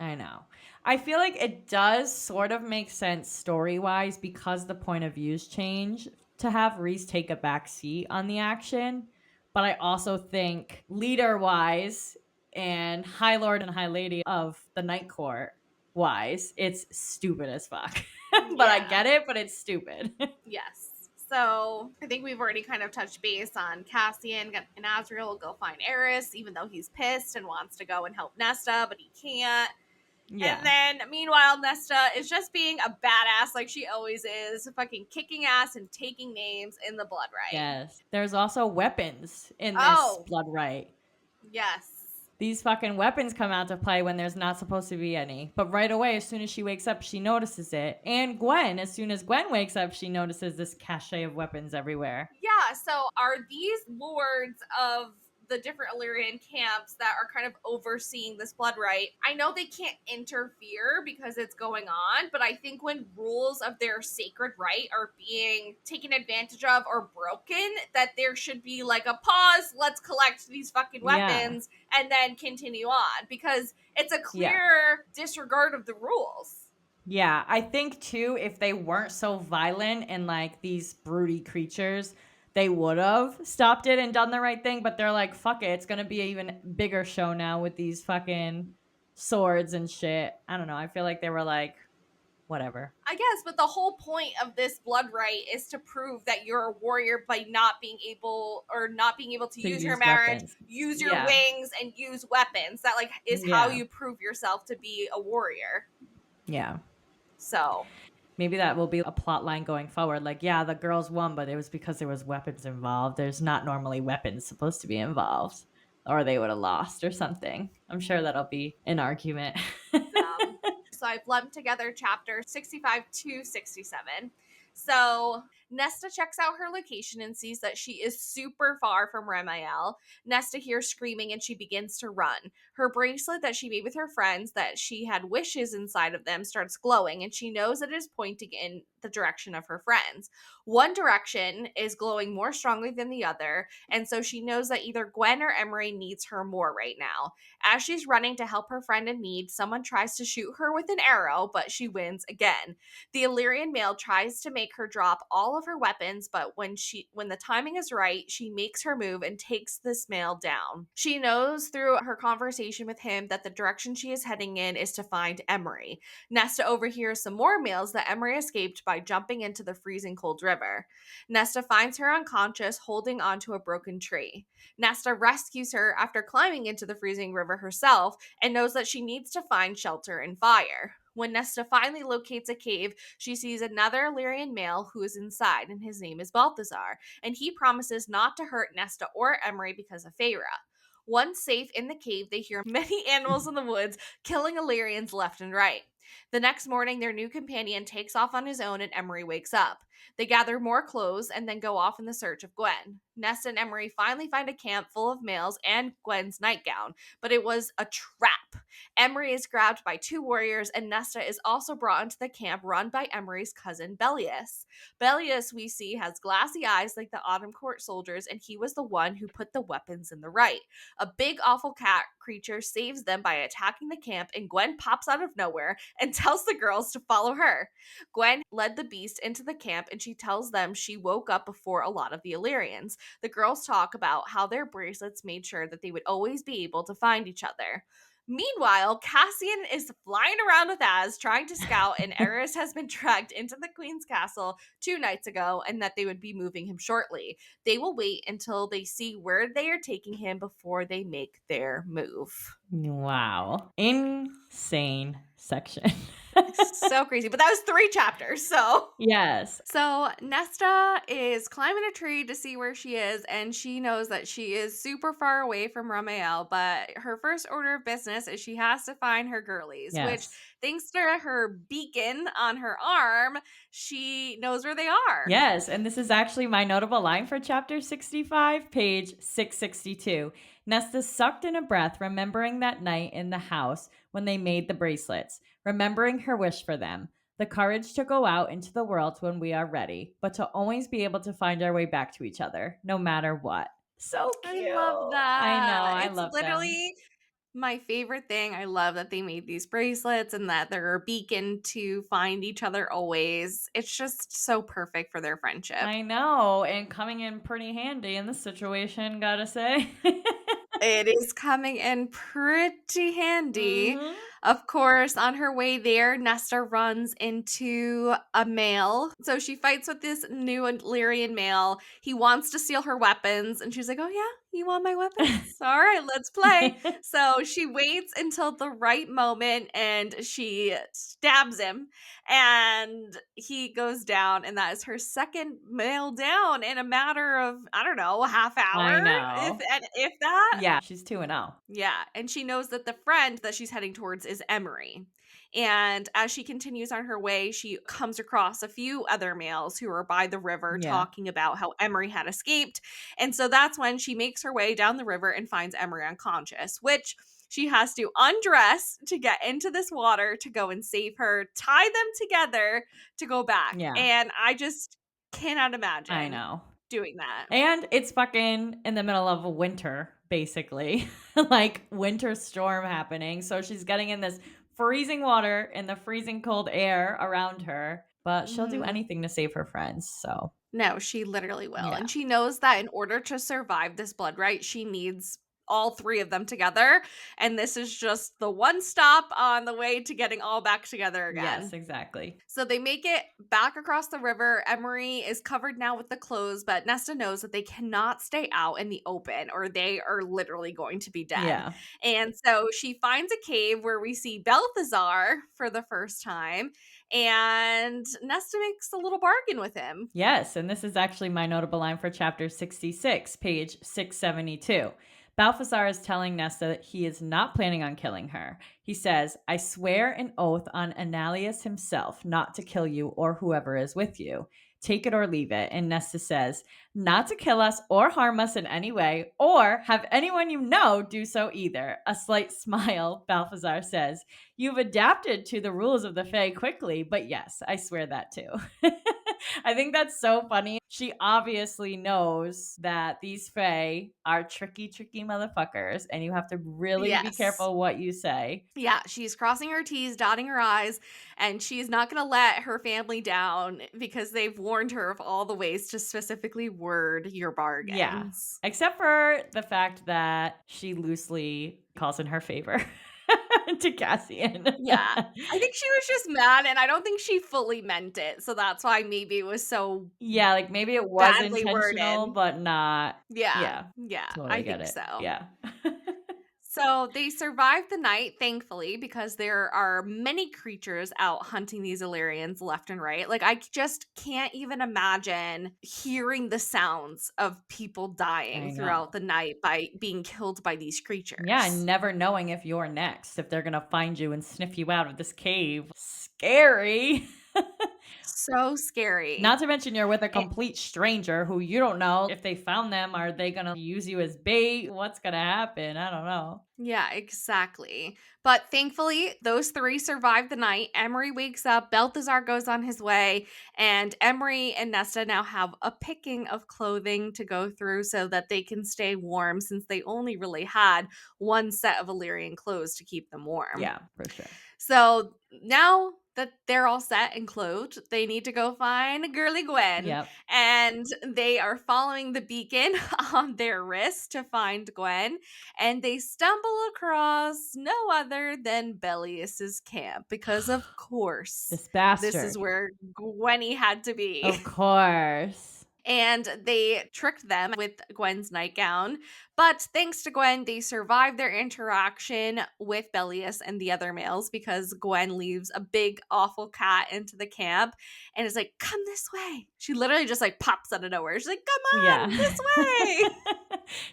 I know. I feel like it does sort of make sense story wise because the point of views change to have Reese take a back seat on the action. But I also think leader wise and High Lord and High Lady of the Night Court wise, it's stupid as fuck. But I Yeah. get it, but it's stupid. Yes. So I think we've already kind of touched base on Cassian and Azriel will go find Eris, even though he's pissed and wants to go and help Nesta, but he can't. Yeah. And then, meanwhile, Nesta is just being a badass like she always is, fucking kicking ass and taking names in the blood right. Yes. There's also weapons in this Oh, blood right. yes. These fucking weapons come out to play when there's not supposed to be any. But right away, as soon as she wakes up, she notices it. And Gwen, as soon as Gwen wakes up, she notices this cache of weapons everywhere. Yeah, so are these lords of the different Illyrian camps that are kind of overseeing this blood right? I know they can't interfere because it's going on, but I think when rules of their sacred right are being taken advantage of or broken, that there should be like a pause, let's collect these fucking Yeah. weapons, and then continue on because it's a Yeah. clear disregard of the rules. Yeah. I think, too, if they weren't so violent and like these broody creatures, they would have stopped it and done the right thing. But they're like, fuck it. It's going to be an even bigger show now with these fucking swords and shit. I don't know. I feel like they were like, whatever. I guess, but the whole point of this blood right is to prove that you're a warrior by not being able to To use your use marriage, weapons. use your Yeah. wings, and use weapons. That like is how Yeah. you prove yourself to be a warrior. Yeah. So Maybe that will be a plot line going forward. Like, yeah, the girls won, but it was because there was weapons involved. There's not normally weapons supposed to be involved, or they would have lost or something. I'm sure that'll be an argument. so I've lumped together chapter 65 to 67. So Nesta checks out her location and sees that she is super far from Ramiel. Nesta hears screaming and she begins to run. Her bracelet that she made with her friends, that she had wishes inside of them, starts glowing, and she knows that it is pointing in the direction of her friends. One direction is glowing more strongly than the other, and so she knows that either Gwen or Emery needs her more right now. As she's running to help her friend in need, someone tries to shoot her with an arrow, but she wins again. The Illyrian male tries to make her drop all of her weapons, but when the timing is right, she makes her move and takes this male down. She knows through her conversation with him that the direction she is heading in is to find Emery. Nesta overhears some more males that Emery escaped by jumping into the freezing cold river. Nesta finds her unconscious, holding onto a broken tree. Nesta rescues her after climbing into the freezing river herself and knows that she needs to find shelter and fire. When Nesta finally locates a cave, she sees another Illyrian male who is inside, and his name is Balthazar, and he promises not to hurt Nesta or Emery because of Feyre. Once safe in the cave, they hear many animals in the woods killing Illyrians left and right. The next morning, their new companion takes off on his own and Emery wakes up. They gather more clothes and then go off in the search of Gwen. Nesta and Emery finally find a camp full of males and Gwen's nightgown, but it was a trap. Emery is grabbed by two warriors, and Nesta is also brought into the camp run by Emery's cousin Bellius. Bellius, we see, has glassy eyes like the Autumn Court soldiers, and he was the one who put the weapons in the right. A big, awful cat creature saves them by attacking the camp, and Gwen pops out of nowhere and tells the girls to follow her. Gwen led the beast into the camp, and she tells them she woke up before a lot of the Illyrians. The girls talk about how their bracelets made sure that they would always be able to find each other. Meanwhile, Cassian is flying around with Az, trying to scout, and Eris has been dragged into the Queen's castle 2 nights ago, and that they would be moving him shortly. They will wait until they see where they are taking him before they make their move. Wow. Insane section. So crazy. But that was 3 chapters, so. Yes. So Nesta is climbing a tree to see where she is, and she knows that she is super far away from Ramiel, but her first order of business is she has to find her girlies, which, Yes. thanks to her beacon on her arm, she knows where they are. Yes, and this is actually my notable line for chapter 65, page 662. Nesta sucked in a breath, remembering that night in the house when they made the bracelets, remembering her wish for them. The courage to go out into the world when we are ready, but to always be able to find our way back to each other, no matter what. So cute. I love that. I know, I it's love literally my favorite thing. I love that they made these bracelets and that they're a beacon to find each other always. It's just so perfect for their friendship. I know, and coming in pretty handy in this situation, gotta say. It is coming in pretty handy. Mhm. Of course, on her way there, Nesta runs into a male. So she fights with this new Illyrian male. He wants to steal her weapons, and she's like, "Oh yeah, you want my weapons? All right, let's play." So she waits until the right moment and she stabs him, and he goes down, and that is her second male down in a matter of, I don't know, a half hour, I know. if that. Yeah, she's 2-0. Yeah, and she knows that the friend that she's heading towards is Emery. And as she continues on her way, she comes across a few other males who are by the river talking about how Emery had escaped. And so that's when she makes her way down the river and finds Emery unconscious, which she has to undress to get into this water to go and save her, tie them together to go back. Yeah. And I just cannot imagine I know. doing that. And it's fucking in the middle of a winter, basically. Like winter storm happening. So she's getting in this freezing water and the freezing cold air around her. But she'll do anything to save her friends. So no, she literally will. Yeah. And she knows that in order to survive this blood right, she needs all 3 of them together. And this is just the one stop on the way to getting all back together again. Yes, exactly. So they make it back across the river. Emery is covered now with the clothes, but Nesta knows that they cannot stay out in the open or they are literally going to be dead. Yeah. And so she finds a cave where we see Balthazar for the first time, and Nesta makes a little bargain with him. Yes, and this is actually my notable line for chapter 66, page 672. Balthazar is telling Nesta that he is not planning on killing her. He says, I swear an oath on Ananias himself not to kill you or whoever is with you. Take it or leave it. And Nesta says, not to kill us or harm us in any way, or have anyone you know do so either. A slight smile, Balthazar says, you've adapted to the rules of the Fae quickly, but yes, I swear that too. I think that's so funny. She obviously knows that these Fae are tricky, tricky motherfuckers, and you have to really be Yes. careful what you say. Yeah, she's crossing her T's, dotting her I's, and she's not going to let her family down because they've warned her of all the ways to specifically word your Yeah. bargains. Except for the fact that she loosely calls in her favor to Cassian. Yeah. I think she was just mad, and I don't think she fully meant it. So that's why maybe it was so Yeah, like maybe it was badly worded. intentional, but not. Yeah. Yeah, Yeah. totally I get think it. so. Yeah. So they survived the night, thankfully, because there are many creatures out hunting these Illyrians left and right. Like, I just can't even imagine hearing the sounds of people dying I know. throughout the night by being killed by these Yeah, and creatures. never knowing if you're next, if they're gonna find you and sniff you out of this cave. Scary. So scary. Not to mention you're with a Eh, complete stranger who you don't know if they found them. Are they gonna use you as bait? What's gonna happen? I don't know. Yeah, exactly. But thankfully, those three survived the night. Emery wakes up, Balthazar goes on his way, and Emery and Nesta now have a picking of clothing to go through so that they can stay warm since they only really had one set of Illyrian clothes to keep them warm. Yeah, for sure. So now that they're all set and clothed, they need to go find girly Gwen. Yep. And they are following the beacon on their wrist to find Gwen. And they stumble across no other than Bellius's camp because, of course, This this is bastard. where Gwenny had to be. Of course. And they tricked them with Gwen's nightgown. But thanks to Gwen, they survive their interaction with Bellius and the other males because Gwen leaves a big, awful cat into the camp and is like, come this way. She literally just like pops out of nowhere. She's like, come on, Yeah. this way.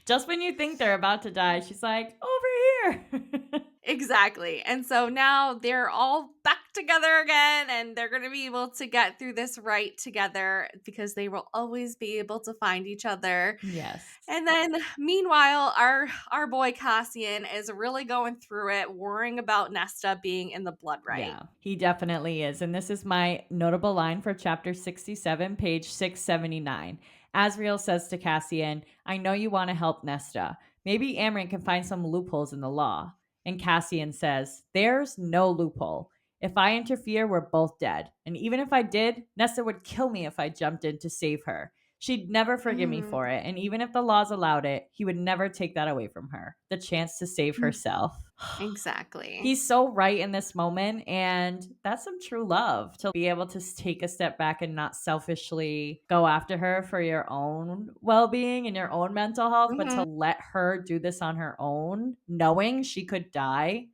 Just when you think they're about to die, she's like, over here. Exactly. And so now they're all back together again and they're going to be able to get through this right together because they will always be able to find each other. Yes. And then meanwhile, our boy Cassian is really going through it, worrying about Nesta being in the blood right. Yeah, he definitely is. And this is my notable line for chapter 67, page 679. Asriel says to Cassian, I know you want to help Nesta. Maybe Amryn can find some loopholes in the law. And Cassian says, there's no loophole. If I interfere, we're both dead. And even if I did, Nesta would kill me if I jumped in to save her. She'd never forgive me for it. And even if the laws allowed it, he would never take that away from her. The chance to save herself. Exactly. He's so right in this moment. And that's some true love to be able to take a step back and not selfishly go after her for your own well being and your own mental health, but to let her do this on her own, knowing she could die.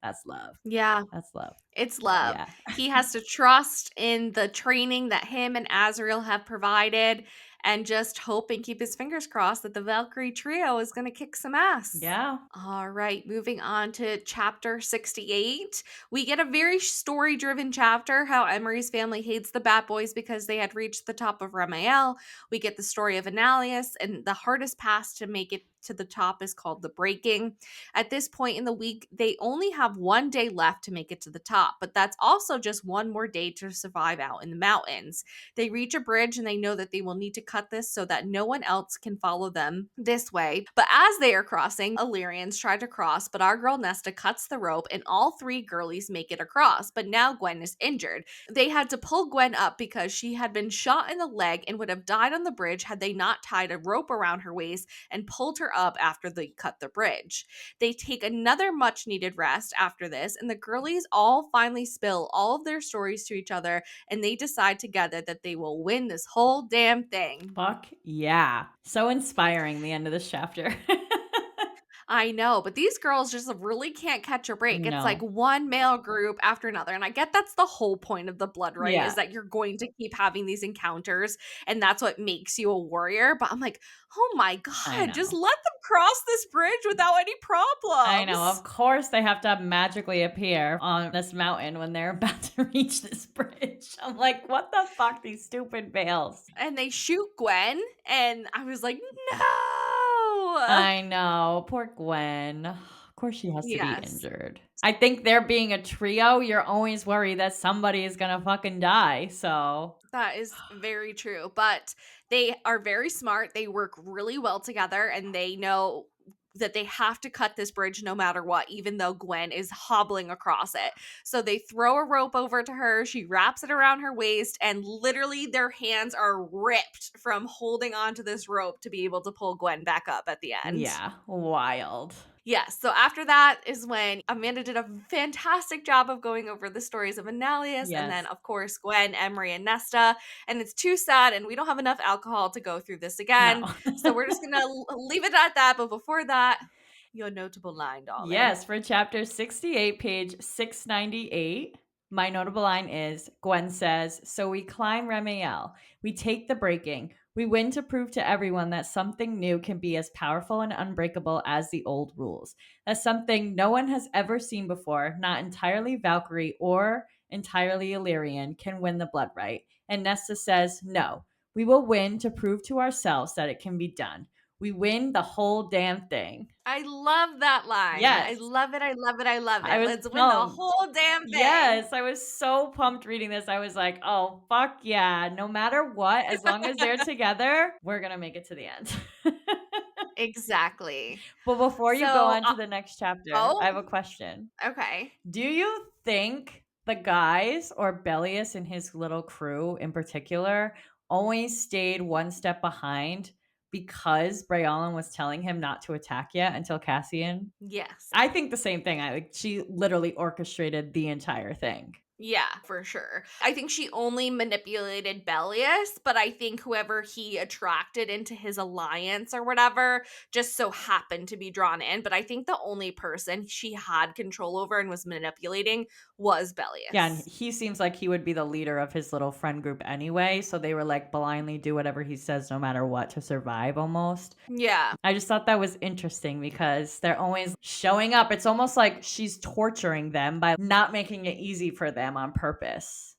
That's love. Yeah. That's love. It's love. Yeah. He has to trust in the training that him and Azrael have provided and just hope and keep his fingers crossed that the Valkyrie trio is going to kick some ass. Yeah. All right, moving on to chapter 68. We get a very story driven chapter how Emery's family hates the Bat Boys because they had reached the top of Ramael. We get the story of Ananias, and the hardest pass to make it to the top is called the breaking. At this point in the week, they only have one day left to make it to the top, but that's also just one more day to survive out in the mountains. They reach a bridge and they know that they will need to cut this so that no one else can follow them this way. But as they are crossing, Illyrians try to cross, but our girl Nesta cuts the rope and all three girlies make it across. But now Gwen is injured. They had to pull Gwen up because she had been shot in the leg and would have died on the bridge had they not tied a rope around her waist and pulled her up after they cut the bridge. They take another much needed rest after this, and the girlies all finally spill all of their stories to each other, and they decide together that they will win this whole damn thing. Fuck yeah. So inspiring, the end of this chapter. I know, but these girls just really can't catch a break. It's like No. one male group after another. And I get that's the whole point of the blood right is Yeah, that you're going to keep having these encounters and that's what makes you a warrior. But I'm like, oh my I God, just know. let them cross this bridge without any I know. Of problems. course, they have to magically appear on this mountain when they're about to reach this bridge. I'm like, what the fuck, these stupid veils? And they shoot Gwen, and I was like, no. I know. Poor Gwen. Of course, she has to be Yes. injured. I think there being a trio, you're always worried that somebody is gonna fucking die. So, That is very true, but they are very smart, they work really well together, and they know that they have to cut this bridge no matter what, even though Gwen is hobbling across it. So they throw a rope over to her, she wraps it around her waist, and literally their hands are ripped from holding onto this rope to be able to pull Gwen back up at the end. yeah, wild. Yes. So after that is when Amanda did a fantastic job of going over the stories of Annalius and then, Yes. of course, Gwen, Emery, and Nesta. And it's too sad, and we don't have enough alcohol to go through this No. again. So we're just going to leave it at that. But before that, your notable line, darling. Yes, for chapter 68, page 698, my notable line is Gwen says, "So we climb Remiel. We take the breaking. We win to prove to everyone that something new can be as powerful and unbreakable as the old rules. That's something no one has ever seen before, not entirely Valkyrie or entirely Illyrian, can win the blood right." And Nesta says, "No, we will win to prove to ourselves that it can be done. We win the whole damn thing." I love that line. I Yes. love it. I love it. I love I it. was Let's win the pumped. whole damn thing. Yes, I was so pumped reading this. I was like, "Oh, fuck yeah. No matter what, as long as they're together, we're gonna make it to the end." Exactly. But before you go So, on to the next chapter, I have oh, a question. okay. Do you think the guys or Bellius and his little crew in particular always stayed one step behind because Brayalan was telling him not to attack yet until Cassian? Yes. I think the same thing. She literally orchestrated the entire thing. Yeah, for sure. I think she only manipulated Bellius, but I think whoever he attracted into his alliance or whatever just so happened to be drawn in. But I think the only person she had control over and was manipulating was Yeah, and Bellius. he seems like he would be the leader of his little friend group anyway, so they were like blindly do whatever he says no matter what to survive almost. Yeah. I just thought that was interesting because they're always showing up. It's almost like she's torturing them by not making it easy for them on purpose.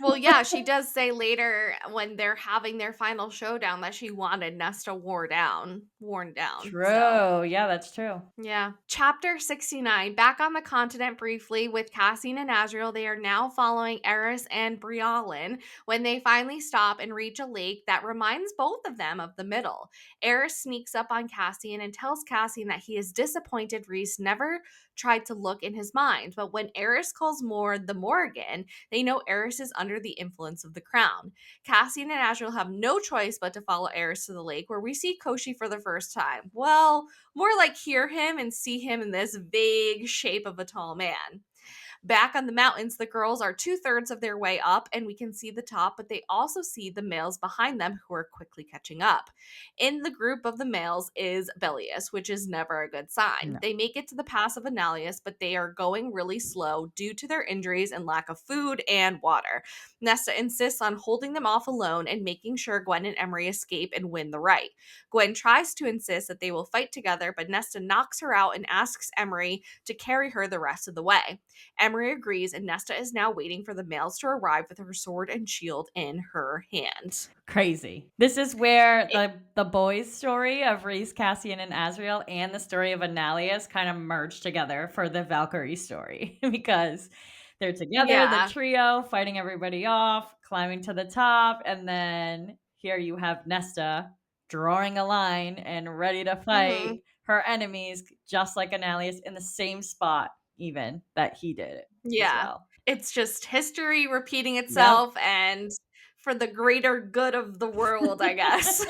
Well, yeah, she does say later when they're having their final showdown that she wanted Nesta worn down. So True. Yeah, that's true. yeah. Chapter 69. Back on the continent briefly with Cassian and Azriel, they are now following Eris and Brialyn when they finally stop and reach a lake that reminds both of them of the middle. Eris sneaks up on Cassian and tells Cassian that he is disappointed Rhys never tried to look in his mind. But when Eris calls Mord the Morrigan, they know Eris is under the influence of the crown. Cassian and Azriel have no choice but to follow Eris to the lake where we see Koshi for the first time. Well, more like hear him and see him in this vague shape of a tall man. Back on the mountains, the girls are 2/3 of their way up, and we can see the top, but they also see the males behind them who are quickly catching up. In the group of the males is Bellius, which is never a good sign. No. They make it to the pass of Annalius, but they are going really slow due to their injuries and lack of food and water. Nesta insists on holding them off alone and making sure Gwen and Emery escape and win the right. Gwen tries to insist that they will fight together, but Nesta knocks her out and asks Emery to carry her the rest of the way. Emery agrees, and Nesta is now waiting for the males to arrive with her sword and shield in her hand. Crazy. This is where It- the boys' story of Rhys, Cassian, and Azriel and the story of Annalius kind of merge together for the Valkyrie story because they're together, the yeah. trio, fighting everybody off, climbing to the top, and then here you have Nesta drawing a line and ready to hmm fight her enemies, just like Annalius, in the same spot, even that he did as Yeah. well. It's just history repeating Yep. itself and for the greater good of the world, I guess.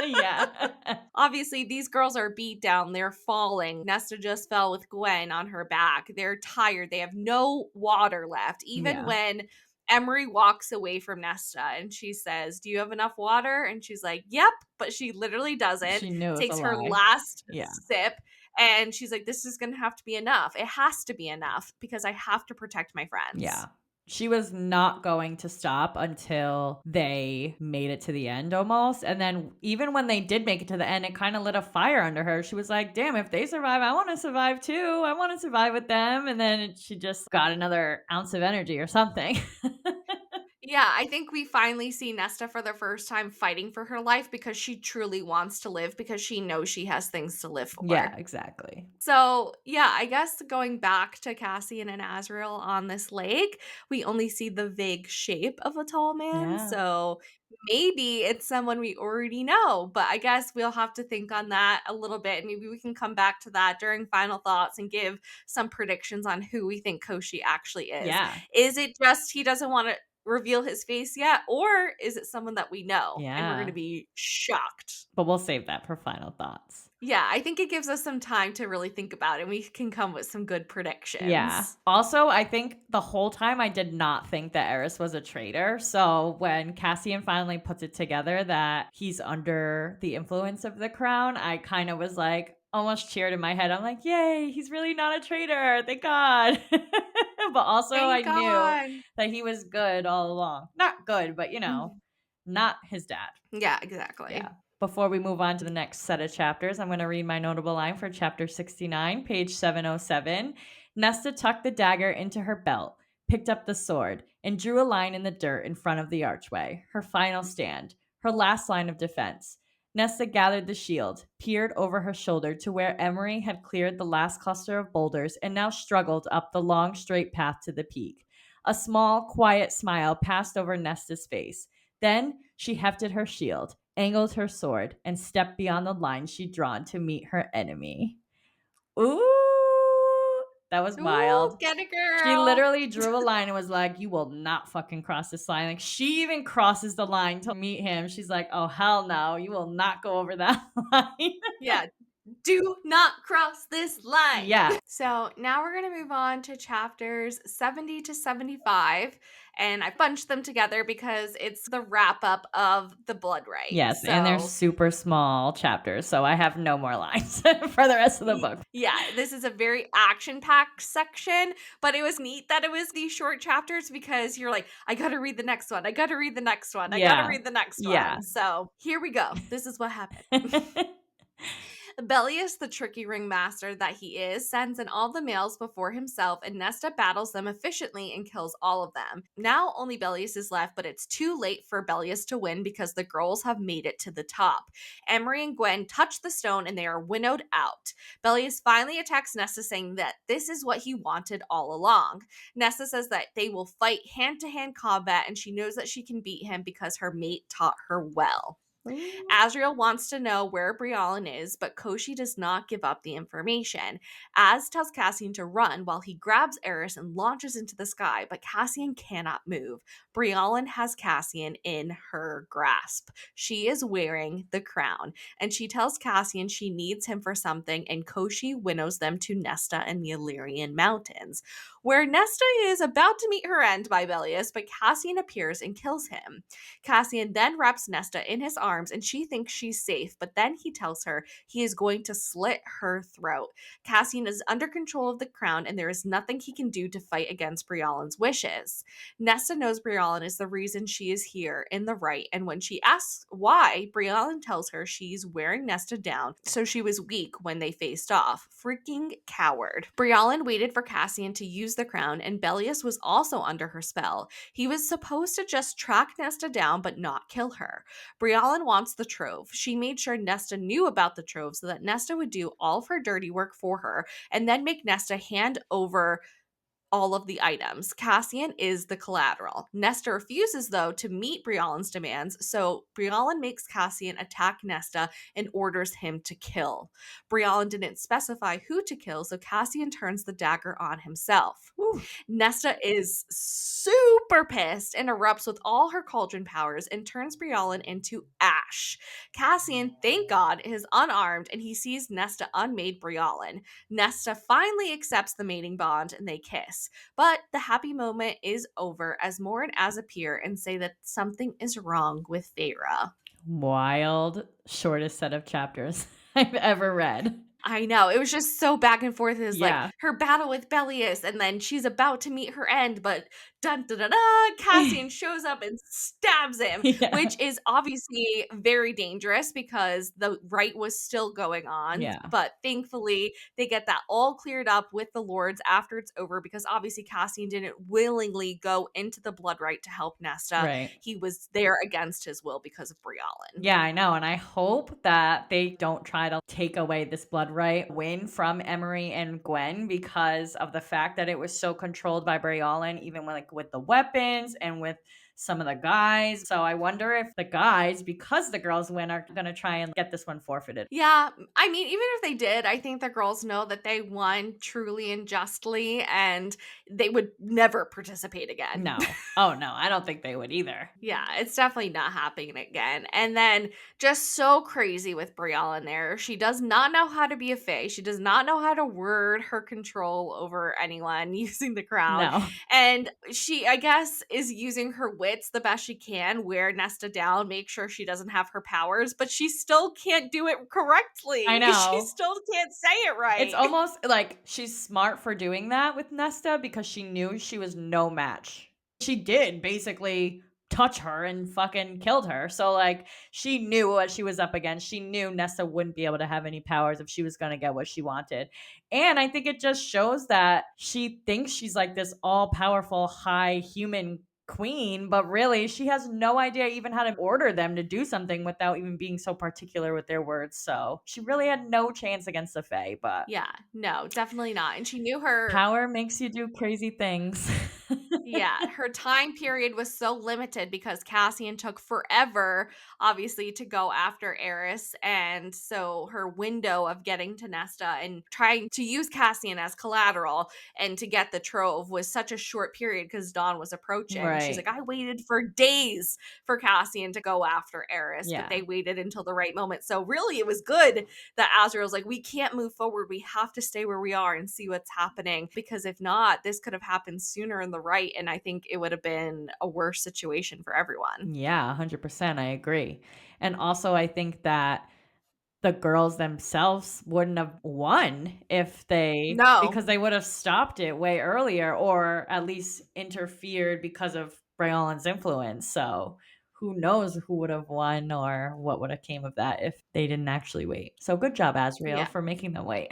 Yeah. Obviously, these girls are beat down. They're falling. Nesta just fell with Gwen on her back. They're tired. They have no water left. Even Yeah. when Emery walks away from Nesta and she says, "Do you have enough water?" And she's like, "Yep." But she literally doesn't. She knew it was a Takes her lie. last Yeah. sip. And she's like, this is going to have to be enough. It has to be enough because I have to protect my friends. Yeah. She was not going to stop until they made it to the end almost. And then even when they did make it to the end, it kind of lit a fire under her. She was like, damn, if they survive, I want to survive too. I want to survive with them. And then she just got another ounce of energy or something. Yeah, I think we finally see Nesta for the first time fighting for her life because she truly wants to live because she knows she has things to live Yeah, for. exactly. So, yeah, I guess going back to Cassian and Azrael on this lake, we only see the vague shape of a tall man. Yeah. So maybe it's someone we already know, but I guess we'll have to think on that a little bit. Maybe we can come back to that during final thoughts and give some predictions on who we think Koshi actually is. Yeah. Is it just he doesn't want to reveal his face yet, or is it someone that we know and we're going to Yeah. be shocked? But we'll save that for final thoughts. Yeah, I think it gives us some time to really think about it, and we can come with some good Yeah. predictions. Also, I think the whole time I did not think that Eris was a traitor. So when Cassian finally puts it together that he's under the influence of the crown, I kind of was like, almost cheered in my head. I'm like, yay, he's really not a traitor. Thank God. But also, I Thank knew God. that he was good all along. Not good, but Mhm. not his dad. Yeah, exactly. Yeah. Before we move on to the next set of chapters, I'm going to read my notable line for chapter 69, page 707. Nesta tucked the dagger into her belt, picked up the sword, and drew a line in the dirt in front of the archway, her final stand, her last line of defense. Nesta gathered the shield, peered over her shoulder to where Emery had cleared the last cluster of boulders and now struggled up the long, straight path to the peak. A small, quiet smile passed over Nesta's face. Then she hefted her shield, angled her sword, and stepped beyond the line she'd drawn to meet her enemy. Ooh, that was Ooh, wild. get a She girl. literally drew a line and was like, you will not fucking cross this line. Like, she even crosses the line to meet him. She's like, oh, hell no, you will not go over that line. Yeah, do not cross this line. Yeah. So now we're going to move on to chapters 70 to 75. And I bunched them together because it's the wrap up of the blood right. Yes, and they're So super small chapters, so I have no more lines for the rest of the book. yeah, this is a very action packed section, but it was neat that it was these short chapters because you're like, I gotta read the next one. I gotta read the next one. I gotta Yeah. read the next Yeah. one. So here we go. This is what happened. Bellius, the tricky ringmaster that he is, sends in all the males before himself, and Nesta battles them efficiently and kills all of them. Now only Bellius is left, but it's too late for Bellius to win because the girls have made it to the top. Emery and Gwen touch the stone and they are winnowed out. Bellius finally attacks Nesta, saying that this is what he wanted all along. Nesta says that they will fight hand-to-hand combat, and she knows that she can beat him because her mate taught her well. Azrael wants to know where Briallin is, but Koshi does not give up the information. Az tells Cassian to run while he grabs Eris and launches into the sky, but Cassian cannot move. Briallin has Cassian in her grasp. She is wearing the crown, and she tells Cassian she needs him for something, and Koshi winnows them to Nesta and the Illyrian Mountains, where Nesta is about to meet her end by Bellius, but Cassian appears and kills him. Cassian then wraps Nesta in his arms and she thinks she's safe, but then he tells her he is going to slit her throat. Cassian is under control of the crown and there is nothing he can do to fight against Briallin's wishes. Nesta knows Briallin is the reason she is here in the right, and when she asks why, Briallin tells her she's wearing Nesta down so she was weak when they faced off. Freaking coward. Briallin waited for Cassian to use the crown, and Bellius was also under her spell. He was supposed to just track Nesta down but not kill her. Briallin wants the trove. She made sure Nesta knew about the trove so that Nesta would do all of her dirty work for her and then make Nesta hand over all of the items. Cassian is the collateral. Nesta refuses, though, to meet Briallin's demands, so Briallin makes Cassian attack Nesta and orders him to kill. Briallin didn't specify who to kill, so Cassian turns the dagger on himself. Whew. Nesta is super pissed and erupts with all her cauldron powers and turns Briallin into ash. Cassian, thank God, is unarmed and he sees Nesta unmade Briallin. Nesta finally accepts the mating bond and they kiss. But the happy moment is over as Mor and Az appear and say that something is wrong with Feyre. Wild, shortest set of chapters I've ever read. I know. It was just so back and forth. Is like Yeah. her battle with Bellius, and then she's about to meet her end, but dun da da da, Cassian shows up and stabs him, Yeah. which is obviously very dangerous because the rite was still going on. Yeah. But thankfully, they get that all cleared up with the lords after it's over because obviously Cassian didn't willingly go into the blood rite to help Nesta. Right. He was there against his will because of Brialyn. Yeah, I know. And I hope that they don't try to take away this blood right win from Emery and Gwen because of the fact that it was so controlled by Brialyn, even with the weapons and with some of the guys. So I wonder if the guys, because the girls win, are going to try and get this one forfeited. Yeah, I mean, even if they did, I think the girls know that they won truly and justly, and they would never participate again. No. Oh, no. I don't think they would either. Yeah, it's definitely not happening again. And then just so crazy with Brielle in there. She does not know how to be a fae. She does not know how to word her control over anyone using the crown. No. And she, I guess, is using her wits the best she can, wear Nesta down, make sure she doesn't have her powers, but she still can't do it correctly. I She know. still can't say it right. It's almost like she's smart for doing that with Nesta because she knew she was no match. She did basically touch her and fucking killed her. So like she knew what she was up against. She knew Nesta wouldn't be able to have any powers if she was going to get what she wanted. And I think it just shows that she thinks she's like this all-powerful high human queen, but really she has no idea even how to order them to do something without even being so particular with their words. So she really had no chance against the Fae, but yeah, no, definitely not. And she knew her power makes you do crazy things. Yeah, her time period was so limited because Cassian took forever, obviously, to go after Eris. And so her window of getting to Nesta and trying to use Cassian as collateral and to get the trove was such a short period because dawn was approaching. She's like, Right. I waited for days for Cassian to go after Eris, but Yeah. they waited until the right moment. So really, it was good that Azrael's like, we can't move forward. We have to stay where we are and see what's happening because if not, this could have happened sooner in the right. And I think it would have been a worse situation for everyone. Yeah, 100%. I agree. And also, I think that the girls themselves wouldn't have won No. because they would have stopped it way earlier or at least interfered because of Brayon's influence. So who knows who would have won or what would have came of that if they didn't actually wait. So good job, Azrael, Yeah. for making them wait.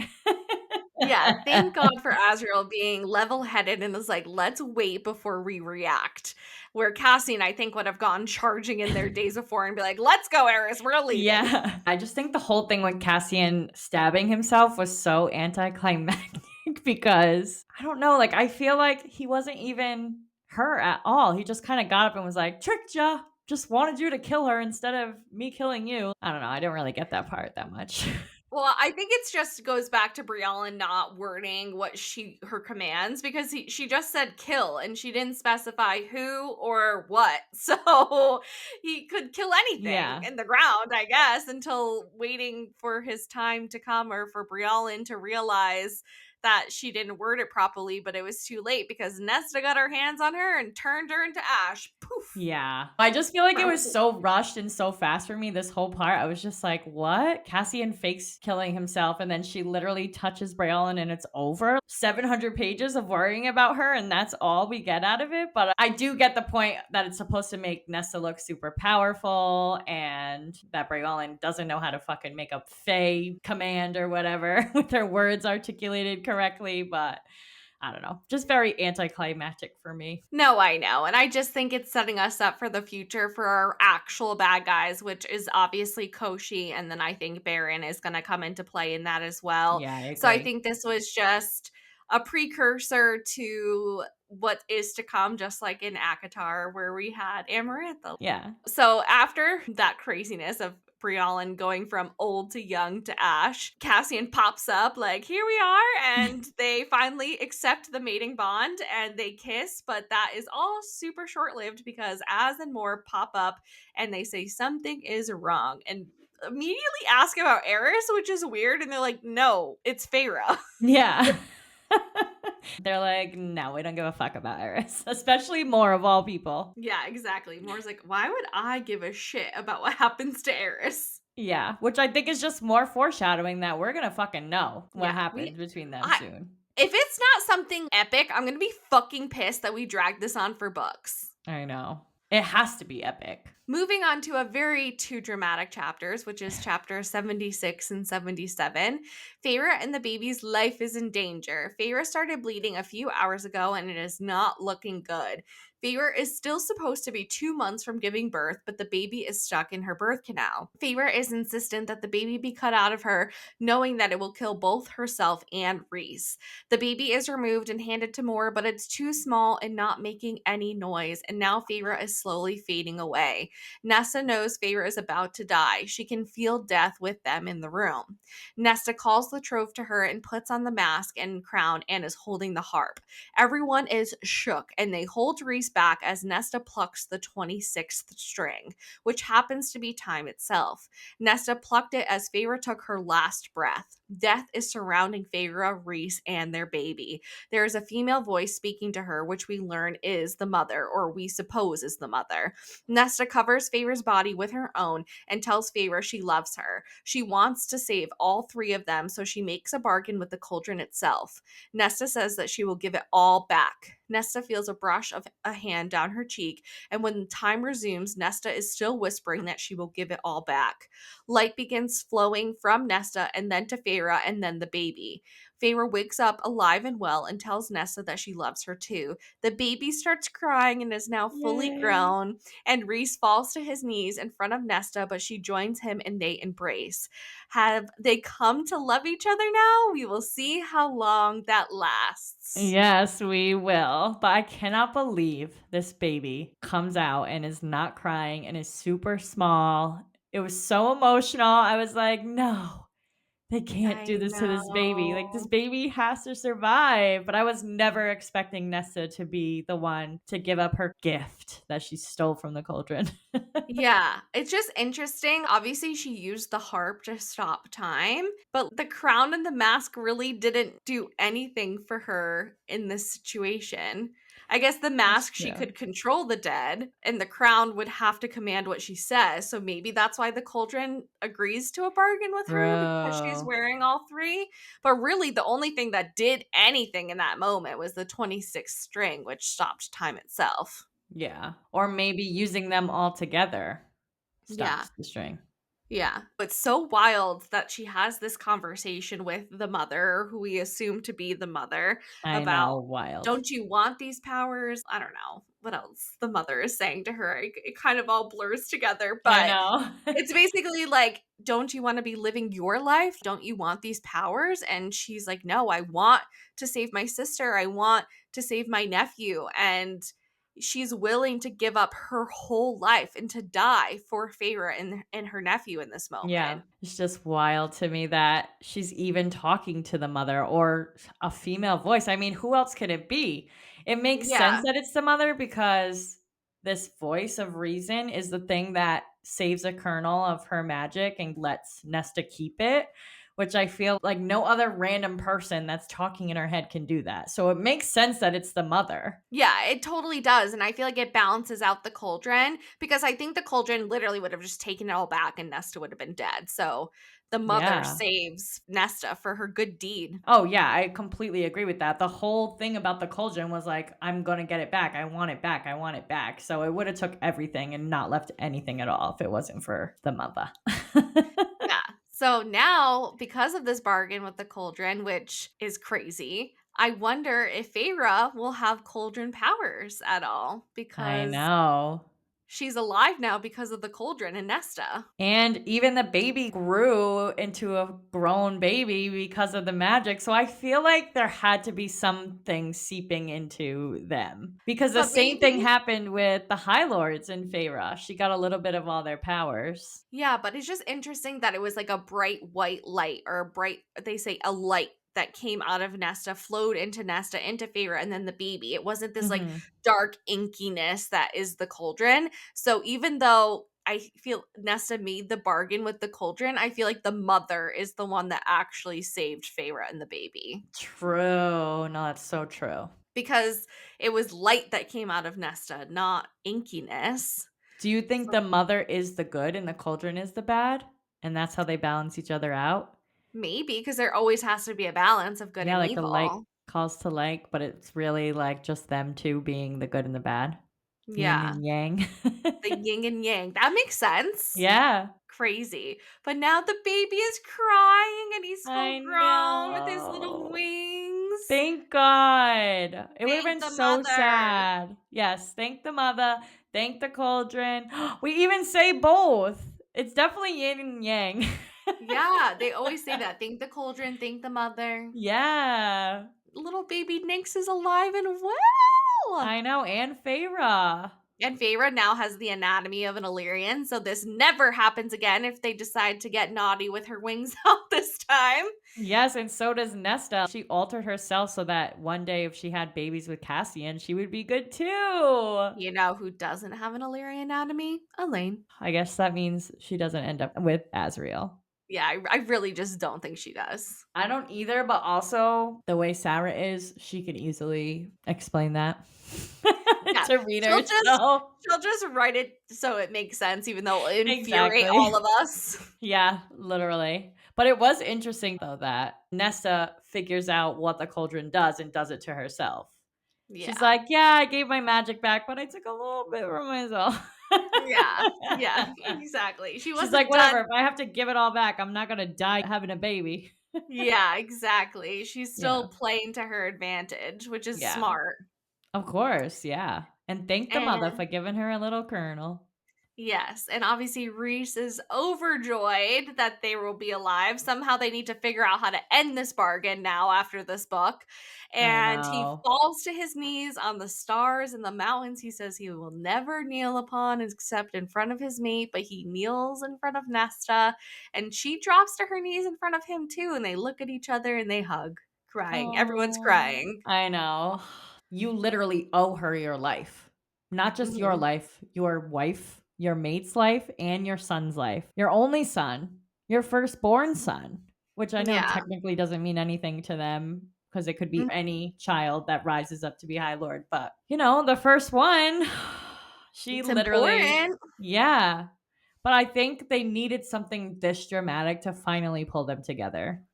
Yeah. Thank God for Azrael being level headed and was like, let's wait before we react. Where Cassian, I think, would have gone charging in their days before and be like, let's go, Eris, we're leaving. Yeah. I just think the whole thing with Cassian stabbing himself was so anticlimactic because I don't know, like I feel like he wasn't even her at all. He just kind of got up and was like, tricked ya. Just wanted you to kill her instead of me killing you. I don't know. I don't really get that part that much. Well, I think it's just goes back to Brielle not wording what her commands because she just said kill and she didn't specify who or what. So he could kill anything in the ground, I guess, until waiting for his time to come or for Brielle to realize that she didn't word it properly, but it was too late because Nesta got her hands on her and turned her into ash. Poof. Yeah. I just feel like it was so rushed and so fast for me, this whole part. I was just like, what? Cassian fakes killing himself, and then she literally touches Braylon and it's over. 700 pages of worrying about her, and that's all we get out of it. But I do get the point that it's supposed to make Nesta look super powerful and that Braylon doesn't know how to fucking make a Fae command or whatever with her words articulated correctly, but I don't know, just very anticlimactic for me. No, I know. And I just think it's setting us up for the future for our actual bad guys, which is obviously Koshi. And then I think Baron is going to come into play in that as well. Yeah, I agree. So I think this was just a precursor to what is to come, just like in ACOTAR, where we had Amarantha. Yeah. So after that craziness of Brialyn going from old to young to Ash, Cassian pops up like, here we are, and they finally accept the mating bond and they kiss, but that is all super short-lived because Az and Mor pop up and they say something is wrong and immediately ask about Eris, which is weird, and they're like, no, it's Feyre. Yeah. They're like, no, we don't give a fuck about Eris, especially Mor of all people. Yeah, exactly. Mor's like, why would I give a shit about what happens to Eris? Yeah, which I think is just more foreshadowing that we're gonna fucking know what Yeah, we happens between them I soon. if it's not something epic, I'm gonna be fucking pissed that we dragged this on for books. I know. It has to be epic. Moving on to a very two dramatic chapters, which is chapter 76 and 77. Feyre and the baby's life is in danger. Feyre started bleeding a few hours ago and it is not looking good. Feyre is still supposed to be 2 months from giving birth, but the baby is stuck in her birth canal. Feyre is insistent that the baby be cut out of her, knowing that it will kill both herself and Rhys. The baby is removed and handed to Moore, but it's too small and not making any noise, and now Feyre is slowly fading away. Nesta knows Feyre is about to die. She can feel death with them in the room. Nesta calls the trove to her and puts on the mask and crown and is holding the harp. Everyone is shook and they hold Rhys back as Nesta plucks the 26th string, which happens to be time itself. Nesta plucked it as Feyre took her last breath. Death is surrounding Feyre, Rhys, and their baby. There is a female voice speaking to her, which we learn is the mother, or we suppose is the mother. Nesta covers Feyre's body with her own and tells Feyre she loves her. She wants to save all three of them, so she makes a bargain with the cauldron itself. Nesta says that she will give it all back. Nesta feels a brush of a hand down her cheek, and when time resumes, Nesta is still whispering that she will give it all back. Light begins flowing from Nesta and then to Feyre and then the baby. Feyre wakes up alive and well and tells Nesta that she loves her too. The baby starts crying and is now fully Yay. grown, and Rhys falls to his knees in front of Nesta, but she joins him and they embrace. Have they come to love each other now? We will see how long that lasts. Yes, we will. But I cannot believe this baby comes out and is not crying and is super small. It was so emotional. I was like, no, they can't do I this to this baby. Like, this know. baby has to survive. But I was never expecting Nesta to be the one to give up her gift that she stole from the cauldron. Yeah, it's just interesting. Obviously, she used the harp to stop time, but the crown and the mask really didn't do anything for her in this situation. I guess the That's mask, she true. could control the dead, and the crown would have to command what she says. So maybe that's why the cauldron agrees to a bargain with her because she's Bro. wearing all three. But really, the only thing that did anything in that moment was the 26th string, which stopped time itself. Yeah. Or maybe using them all together Yeah. stops the string. Yeah. It's so wild that she has this conversation with the mother, who we assume to be the mother, I about, know, wild. don't you want these powers? I don't know what else the mother is saying to her. It kind of all blurs together, I but know. it's basically like, don't you want to be living your life? Don't you want these powers? And she's like, no, I want to save my sister. I want to save my nephew. And she's willing to give up her whole life and to die for Feyre and her nephew in this Yeah, moment. it's just wild to me that she's even talking to the mother or a female voice. I mean, who else could it be? It makes sense Yeah. that it's the mother because this voice of reason is the thing that saves a kernel of her magic and lets Nesta keep it, which I feel like no other random person that's talking in her head can do that. So it makes sense that it's the mother. Yeah, it totally does. And I feel like it balances out the cauldron because I think the cauldron literally would have just taken it all back and Nesta would have been dead. So the mother Yeah. saves Nesta for her good deed. Oh, yeah, I completely agree with that. The whole thing about the cauldron was like, "I'm gonna get it back. I want it back. I want it back." So it woulda took everything and not left anything at all if it wasn't for the mother. Yeah. So now, because of this bargain with the cauldron, which is crazy, I wonder if Feyre will have cauldron powers at all I because know. she's alive now because of the cauldron and Nesta. And even the baby grew into a grown baby because of the magic, so I feel like there had to be something seeping into them. Because the But same thing maybe, happened with the High Lords in Feyre. She got a little bit of all their powers. yeah, but it's just interesting that it was like a bright white light or a bright, they say a light that came out of Nesta, flowed into Nesta, into Feyre, and then the baby. It wasn't this like Mhm. dark inkiness that is the cauldron. So even though I feel Nesta made the bargain with the cauldron, I feel like the mother is the one that actually saved Feyre and the baby True. No, that's so true. because it was light that came out of Nesta, not inkiness. Do you think So the mother is the good and the cauldron is the bad? And that's how they balance each other out? Maybe, because there always has to be a balance of good Yeah, and like the like evil. calls to like, but it's really, like, just them 2 being the good and the bad? Yin Yeah, and yang? the yin and yang. That makes sense. Yeah. Crazy. But now the baby is crying and he's full I grown with his little know. wings. Thank God. It would've Thank been the so mother. sad. Yes, thank the mother, thank the cauldron. We even say both. It's definitely yin and yang. Yeah, they always say that. Thank the cauldron, thank the mother. Yeah. Little baby Nyx is alive and well. I know, and Feyre. And Feyre now has the anatomy of an Illyrian, so this never happens again if they decide to get naughty with her wings out this time. Yes, and so does Nesta. She altered herself so that one day if she had babies with Cassian, she would be good too. You know who doesn't have an Illyrian anatomy? Elaine. I guess that means she doesn't end up with Azriel. Yeah, I really just don't think she does. I don't either, but also the way Sarah is, she can easily explain that Yeah, to readers. So she'll just write it so it makes sense, even though it'll infuriate all exactly. of us. Yeah, literally. But it was interesting though that Nesta figures out what the cauldron does and does it to herself. She's Yeah. like, "Yeah, I gave my magic back, but I took a little bit for myself." Yeah. Yeah, exactly. She She's like, wasn't "Whatever, done. if I have to give it all back, I'm not gonna die having a baby." Yeah, exactly. She's Yeah. still playing to her advantage, which is Yeah. smart. Of course, yeah. And thank the mother And for giving her a little kernel. yes, and obviously Reese is overjoyed that they will be alive. Somehow they need to figure out how to end this bargain now after this book. I And he know. falls to his knees on the stars and the mountains he says he will never kneel upon except in front of his mate, but he kneels in front of Nesta and she drops to her knees in front of him too and they look at each other and they hug, crying. Everyone's Oh, crying. I know. You literally owe her your life. Not just your Mhm. life, your wife, your mate's life, and your son's life. Your only son, your firstborn son, which I know Yeah. technically doesn't mean anything to them because it could be Mhm. any child that rises up to be High Lord. But, the first one, she It's literally, important. yeah. But I think they needed something this dramatic to finally pull them together.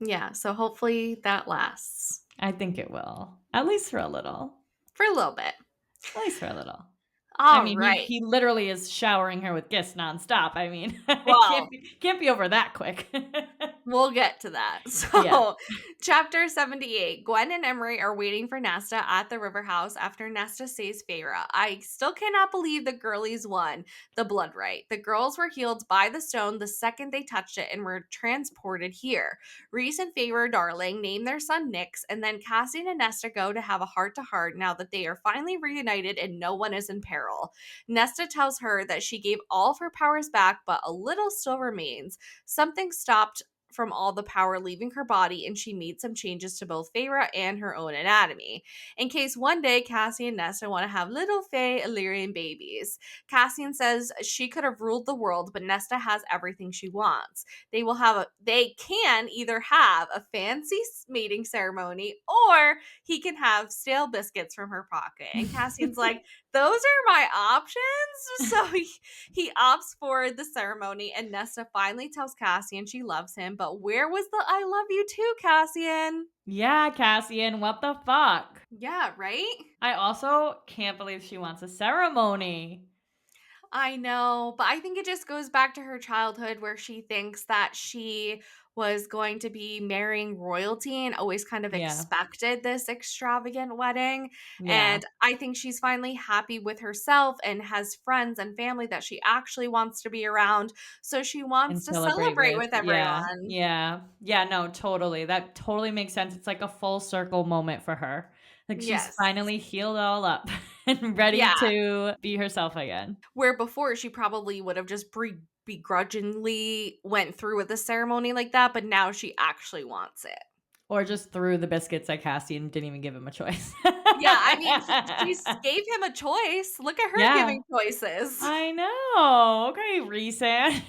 Yeah, so hopefully that lasts I think it will, at least for a little. for a little bit. At least for a little. I All mean, he right. he literally is showering her with gifts nonstop. I mean, it can't Well, be can't be over that quick. we'll get to that. Yeah. So, chapter 78. Gwen and Emery are waiting for Nesta at the river house after Nesta saves Feyre. I still cannot believe the girlies won the blood right. The girls were healed by the stone the second they touched it and were transported here. Reese and Feyre, darling, name their son Nyx, and then Cassian and Nesta go to have a heart-to-heart now that they are finally reunited and no one is in peril. Nesta tells her that she gave all of her powers back, but a little still remains. Something stopped from all the power leaving her body, and she made some changes to both Feyre and her own anatomy. In case one day Cassie and Nesta want to have little Fey Illyrian babies. Cassian says she could have ruled the world, but Nesta has everything she wants. They can either have a fancy mating ceremony or he can have stale biscuits from her pocket. And Cassian's like, those are my options. So he opts for the ceremony, and Nesta finally tells Cassian she loves him. But where was the I love you too, Cassian? Yeah, Cassian, what the fuck? Yeah, right? I also can't believe she wants a ceremony. I know, but I think it just goes back to her childhood where she thinks that she was going to be marrying royalty and always kind of Yeah. expected this extravagant wedding. Yeah. And I think she's finally happy with herself and has friends and family that she actually wants to be around. So she And wants to celebrate celebrate with. with Yeah. everyone. Yeah. Yeah, no, totally. That totally makes sense. It's like a full circle moment for her. Like she's Yes. finally healed all up and ready Yeah. to be herself again. Where before she probably would have just begrudgingly went through with the ceremony like that, but now she actually wants it. Or just threw the biscuits at Cassie and didn't even give him a choice. Yeah, I mean, she gave him a choice. Look at her Yeah, giving choices. I know. Okay, Resan.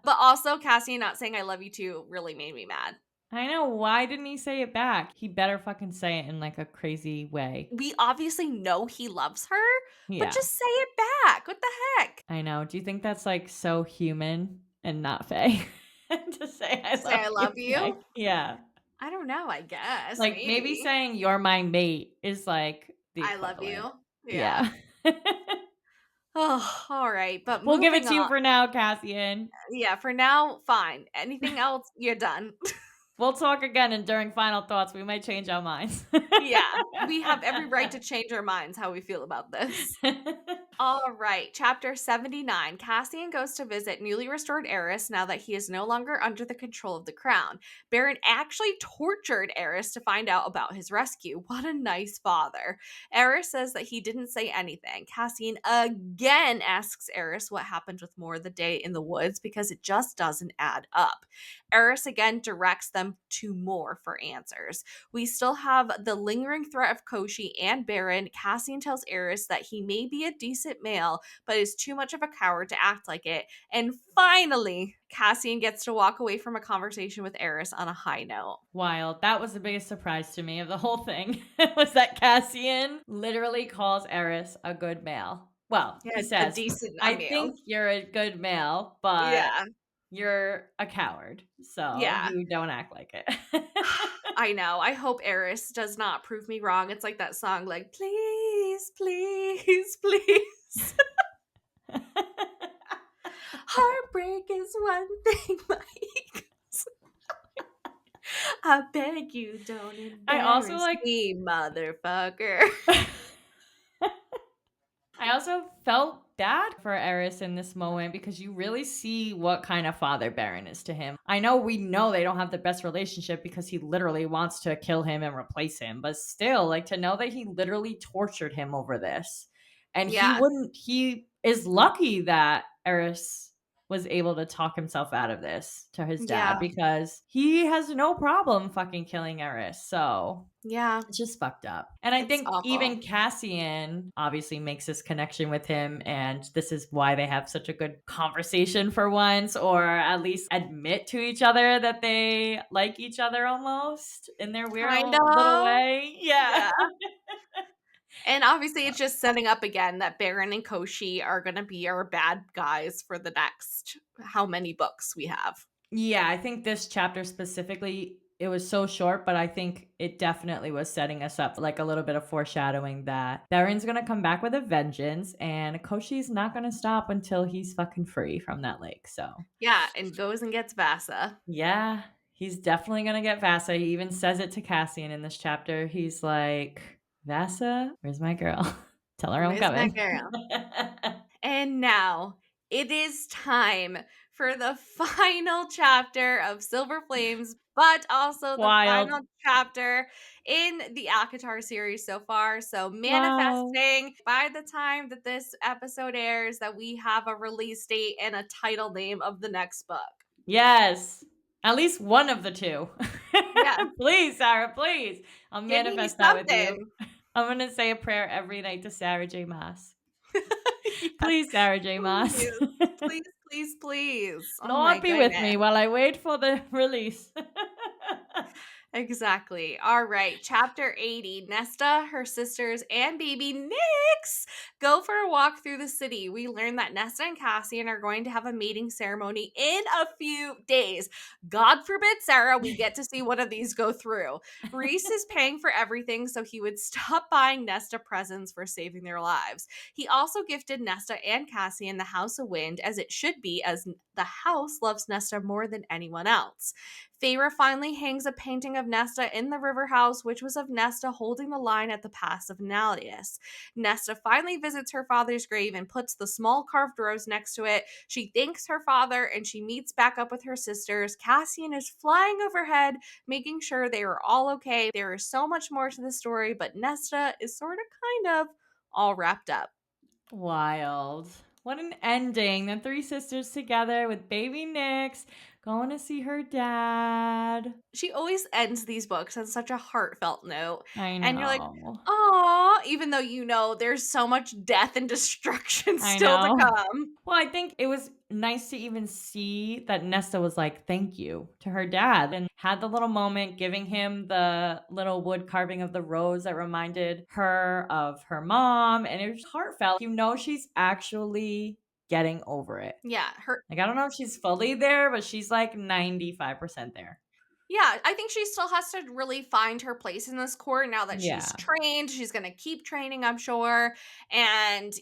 But also, Cassie not saying I love you too really made me mad. I know. Why didn't he say it back? He better fucking say it in like a crazy way. We obviously know he loves her, but Yeah. just say it back. What the heck? I know. Do you think that's, like, so human and not Faye? To say To I say love I you, love Faye. you? Yeah. I don't know, I guess, Like, maybe maybe. saying "You're my mate" is, like, the I love equivalent. you. Yeah. Yeah. Oh, all right, but We'll give it moving to you on. for now, Cassian. Yeah, for now, fine. Anything else, you're done. We'll talk again, and during final thoughts, we might change our minds. Yeah, we have every right to change our minds how we feel about this. All right, chapter 79. Cassian goes to visit newly restored Eris now that he is no longer under the control of the crown. Baron actually tortured Eris to find out about his rescue. What a nice father. Eris says that he didn't say anything. Cassian again asks Eris what happened with Moore the day in the woods because it just doesn't add up. Eris again directs them to Moore for answers. We still have the lingering threat of Koshi and Baron. Cassian tells Eris that he may be a decent male, but is too much of a coward to act like it. And finally, Cassian gets to walk away from a conversation with Eris on a high note. Wild. That was the biggest surprise to me of the whole thing was that Cassian literally calls Eris a good male. Well, Yeah, he a says, decent I male. think you're a good male, but Yeah, you're a coward. So yeah. you don't act like it. I know. I hope Eris does not prove me wrong. It's like that song, like, please, please, please. Heartbreak is one thing, Mike. I beg you, don't I also embarrass like me, motherfucker. I also felt bad for Eris in this moment because you really see what kind of father Baron is to him. I know we know they don't have the best relationship because he literally wants to kill him and replace him, but still, like to know that he literally tortured him over this. And Yeah, he is lucky that Eris was able to talk himself out of this to his dad yeah, because he has no problem fucking killing Eris. So yeah. it's just fucked up. And I It's think awful. even Cassian obviously makes this connection with him. And this is why they have such a good conversation for once, or at least admit to each other that they like each other almost in their weird Kind little of. way. Yeah. Yeah. And obviously, it's just setting up again that Baron and Koshi are going to be our bad guys for the next how many books we have. Yeah. I think this chapter specifically, it was so short, but I think it definitely was setting us up like a little bit of foreshadowing that Baron's gonna come back with a vengeance and Koshi's not gonna stop until he's fucking free from that lake. So Yeah, and goes and gets Vasa. yeah, he's definitely gonna get Vasa. He even says it to Cassian in this chapter. He's like, Vasa, where's my girl? Tell her I'm Where's my coming. girl? And now it is time for the final chapter of Silver Flames, but also the Wild. final chapter in the Akatar series so far. So, Wow. manifesting by the time that this episode airs, that we have a release date and a title name of the next book. Yes. At least one of the two. Yeah, Please, Sarah, please. I'll give me manifest that with you. something. I'm going to say a prayer every night to Sarah J. Maas. Yes, Please, Sarah J. Maas. please, please, please, please. Oh my Lord be with goodness. me while I wait for the release. Exactly. All right. Chapter 80. Nesta, her sisters, and baby Nyx go for a walk through the city. We learn that Nesta and Cassian are going to have a mating ceremony in a few days. God forbid, Sarah, we get to see one of these go through. Reese is paying for everything so he would stop buying Nesta presents for saving their lives. He also gifted Nesta and Cassian the House of Wind, as it should be, as the house loves Nesta more than anyone else. Feyre finally hangs a painting of Nesta in the river house, which was of Nesta holding the line at the pass of Nalius. Nesta finally visits her father's grave and puts the small carved rose next to it. She thanks her father and she meets back up with her sisters. Cassian is flying overhead, making sure they are all okay. There is so much more to the story, but Nesta is sort of kind of all wrapped up. Wild. What an ending. The three sisters together with baby Nyx going to see her dad. She always ends these books on such a heartfelt note. I And you're like, know. "Aw," even though you know there's so much death and destruction I still to know. come. Well, I think it was nice to even see that Nesta was like, thank you to her dad, and had the little moment giving him the little wood carving of the rose that reminded her of her mom. And it was heartfelt. She's actually getting over it. Yeah. I don't know if she's fully there, but she's like 95% there. Yeah, I think she still has to really find her place in this court now that she's trained. She's going to keep training, I'm sure. And,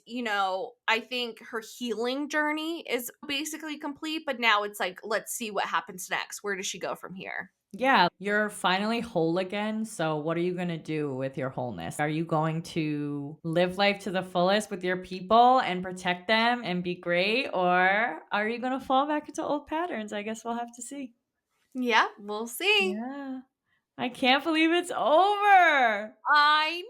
I think her healing journey is basically complete, but now it's like, let's see what happens next. Where does she go from here? Yeah, you're finally whole again. So what are you going to do with your wholeness? Are you going to live life to the fullest with your people and protect them and be great? Or are you going to fall back into old patterns? I guess we'll have to see. Yeah, we'll see. Yeah. I can't believe it's over. I know.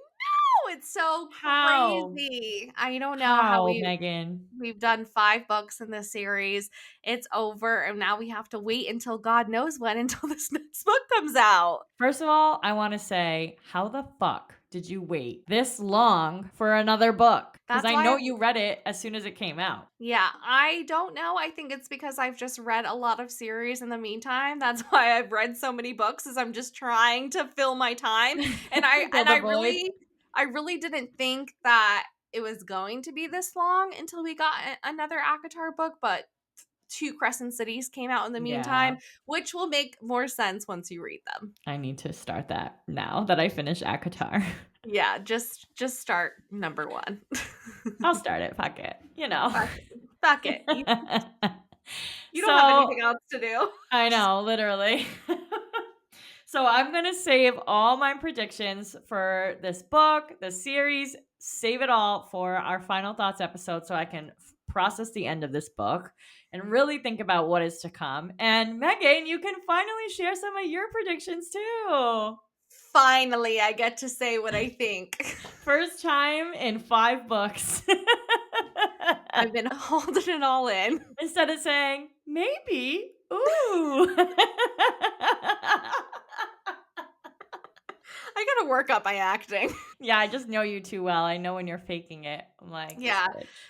It's so crazy. I don't know how Megan? We've done 5 books in this series. It's over, and now we have to wait until God knows when until this next book comes out. First of all, I want to say, how the fuck did you wait this long for another book? Because I know you read it as soon as it came out. Yeah, I don't know. I think it's because I've just read a lot of series in the meantime. That's why I've read so many books, is I'm just trying to fill my time. And I really didn't think that it was going to be this long until we got another ACOTAR book, but 2 Crescent Cities came out in the meantime, which will make more sense once you read them. I need to start that now that I finish ACOTAR. Yeah, just start number 1. I'll start it. Fuck it. Fuck it. You don't have anything else to do. I know, literally. So I'm going to save all my predictions for this book, the series, save it all for our final thoughts episode so I can process the end of this book and really think about what is to come. And Megan, you can finally share some of your predictions too. Finally, I get to say what I think. First time in 5 books. I've been holding it all in. Instead of saying, maybe, ooh. I gotta work up my acting. Yeah, I just know you too well. I know when you're faking it. I'm like, yeah.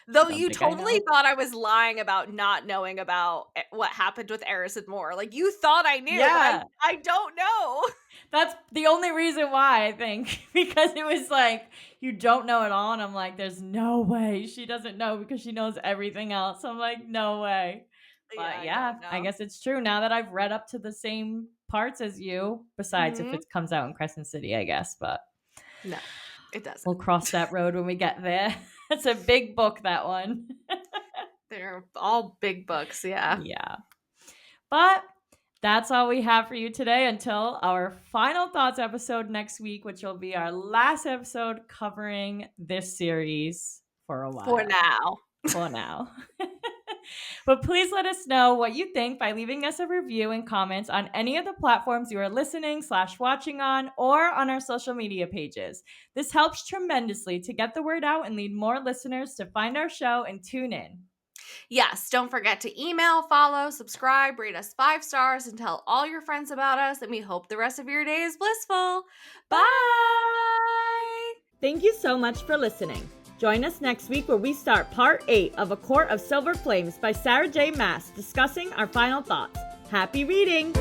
Though you totally thought I was lying about not knowing about what happened with Eris and Moore. Like, you thought I knew, but I don't know. That's the only reason why, I think, because it was like, you don't know it all. And I'm like, there's no way she doesn't know because she knows everything else. I'm like, no way. But I guess it's true now that I've read up to the same parts as you, besides if it comes out in Crescent City, I guess. But no, it doesn't. We'll cross that road when we get there. It's a big book, that one. They're all big books, yeah. Yeah. But that's all we have for you today until our final thoughts episode next week, which will be our last episode covering this series for a while. For now. But please let us know what you think by leaving us a review and comments on any of the platforms you are listening/watching on, or on our social media pages. This helps tremendously to get the word out and lead more listeners to find our show and tune in. Yes, don't forget to email, follow, subscribe, rate us 5 stars, and tell all your friends about us. And we hope the rest of your day is blissful. Bye! Thank you so much for listening. Join us next week where we start Part 8 of A Court of Silver Flames by Sarah J. Maas, discussing our final thoughts. Happy reading!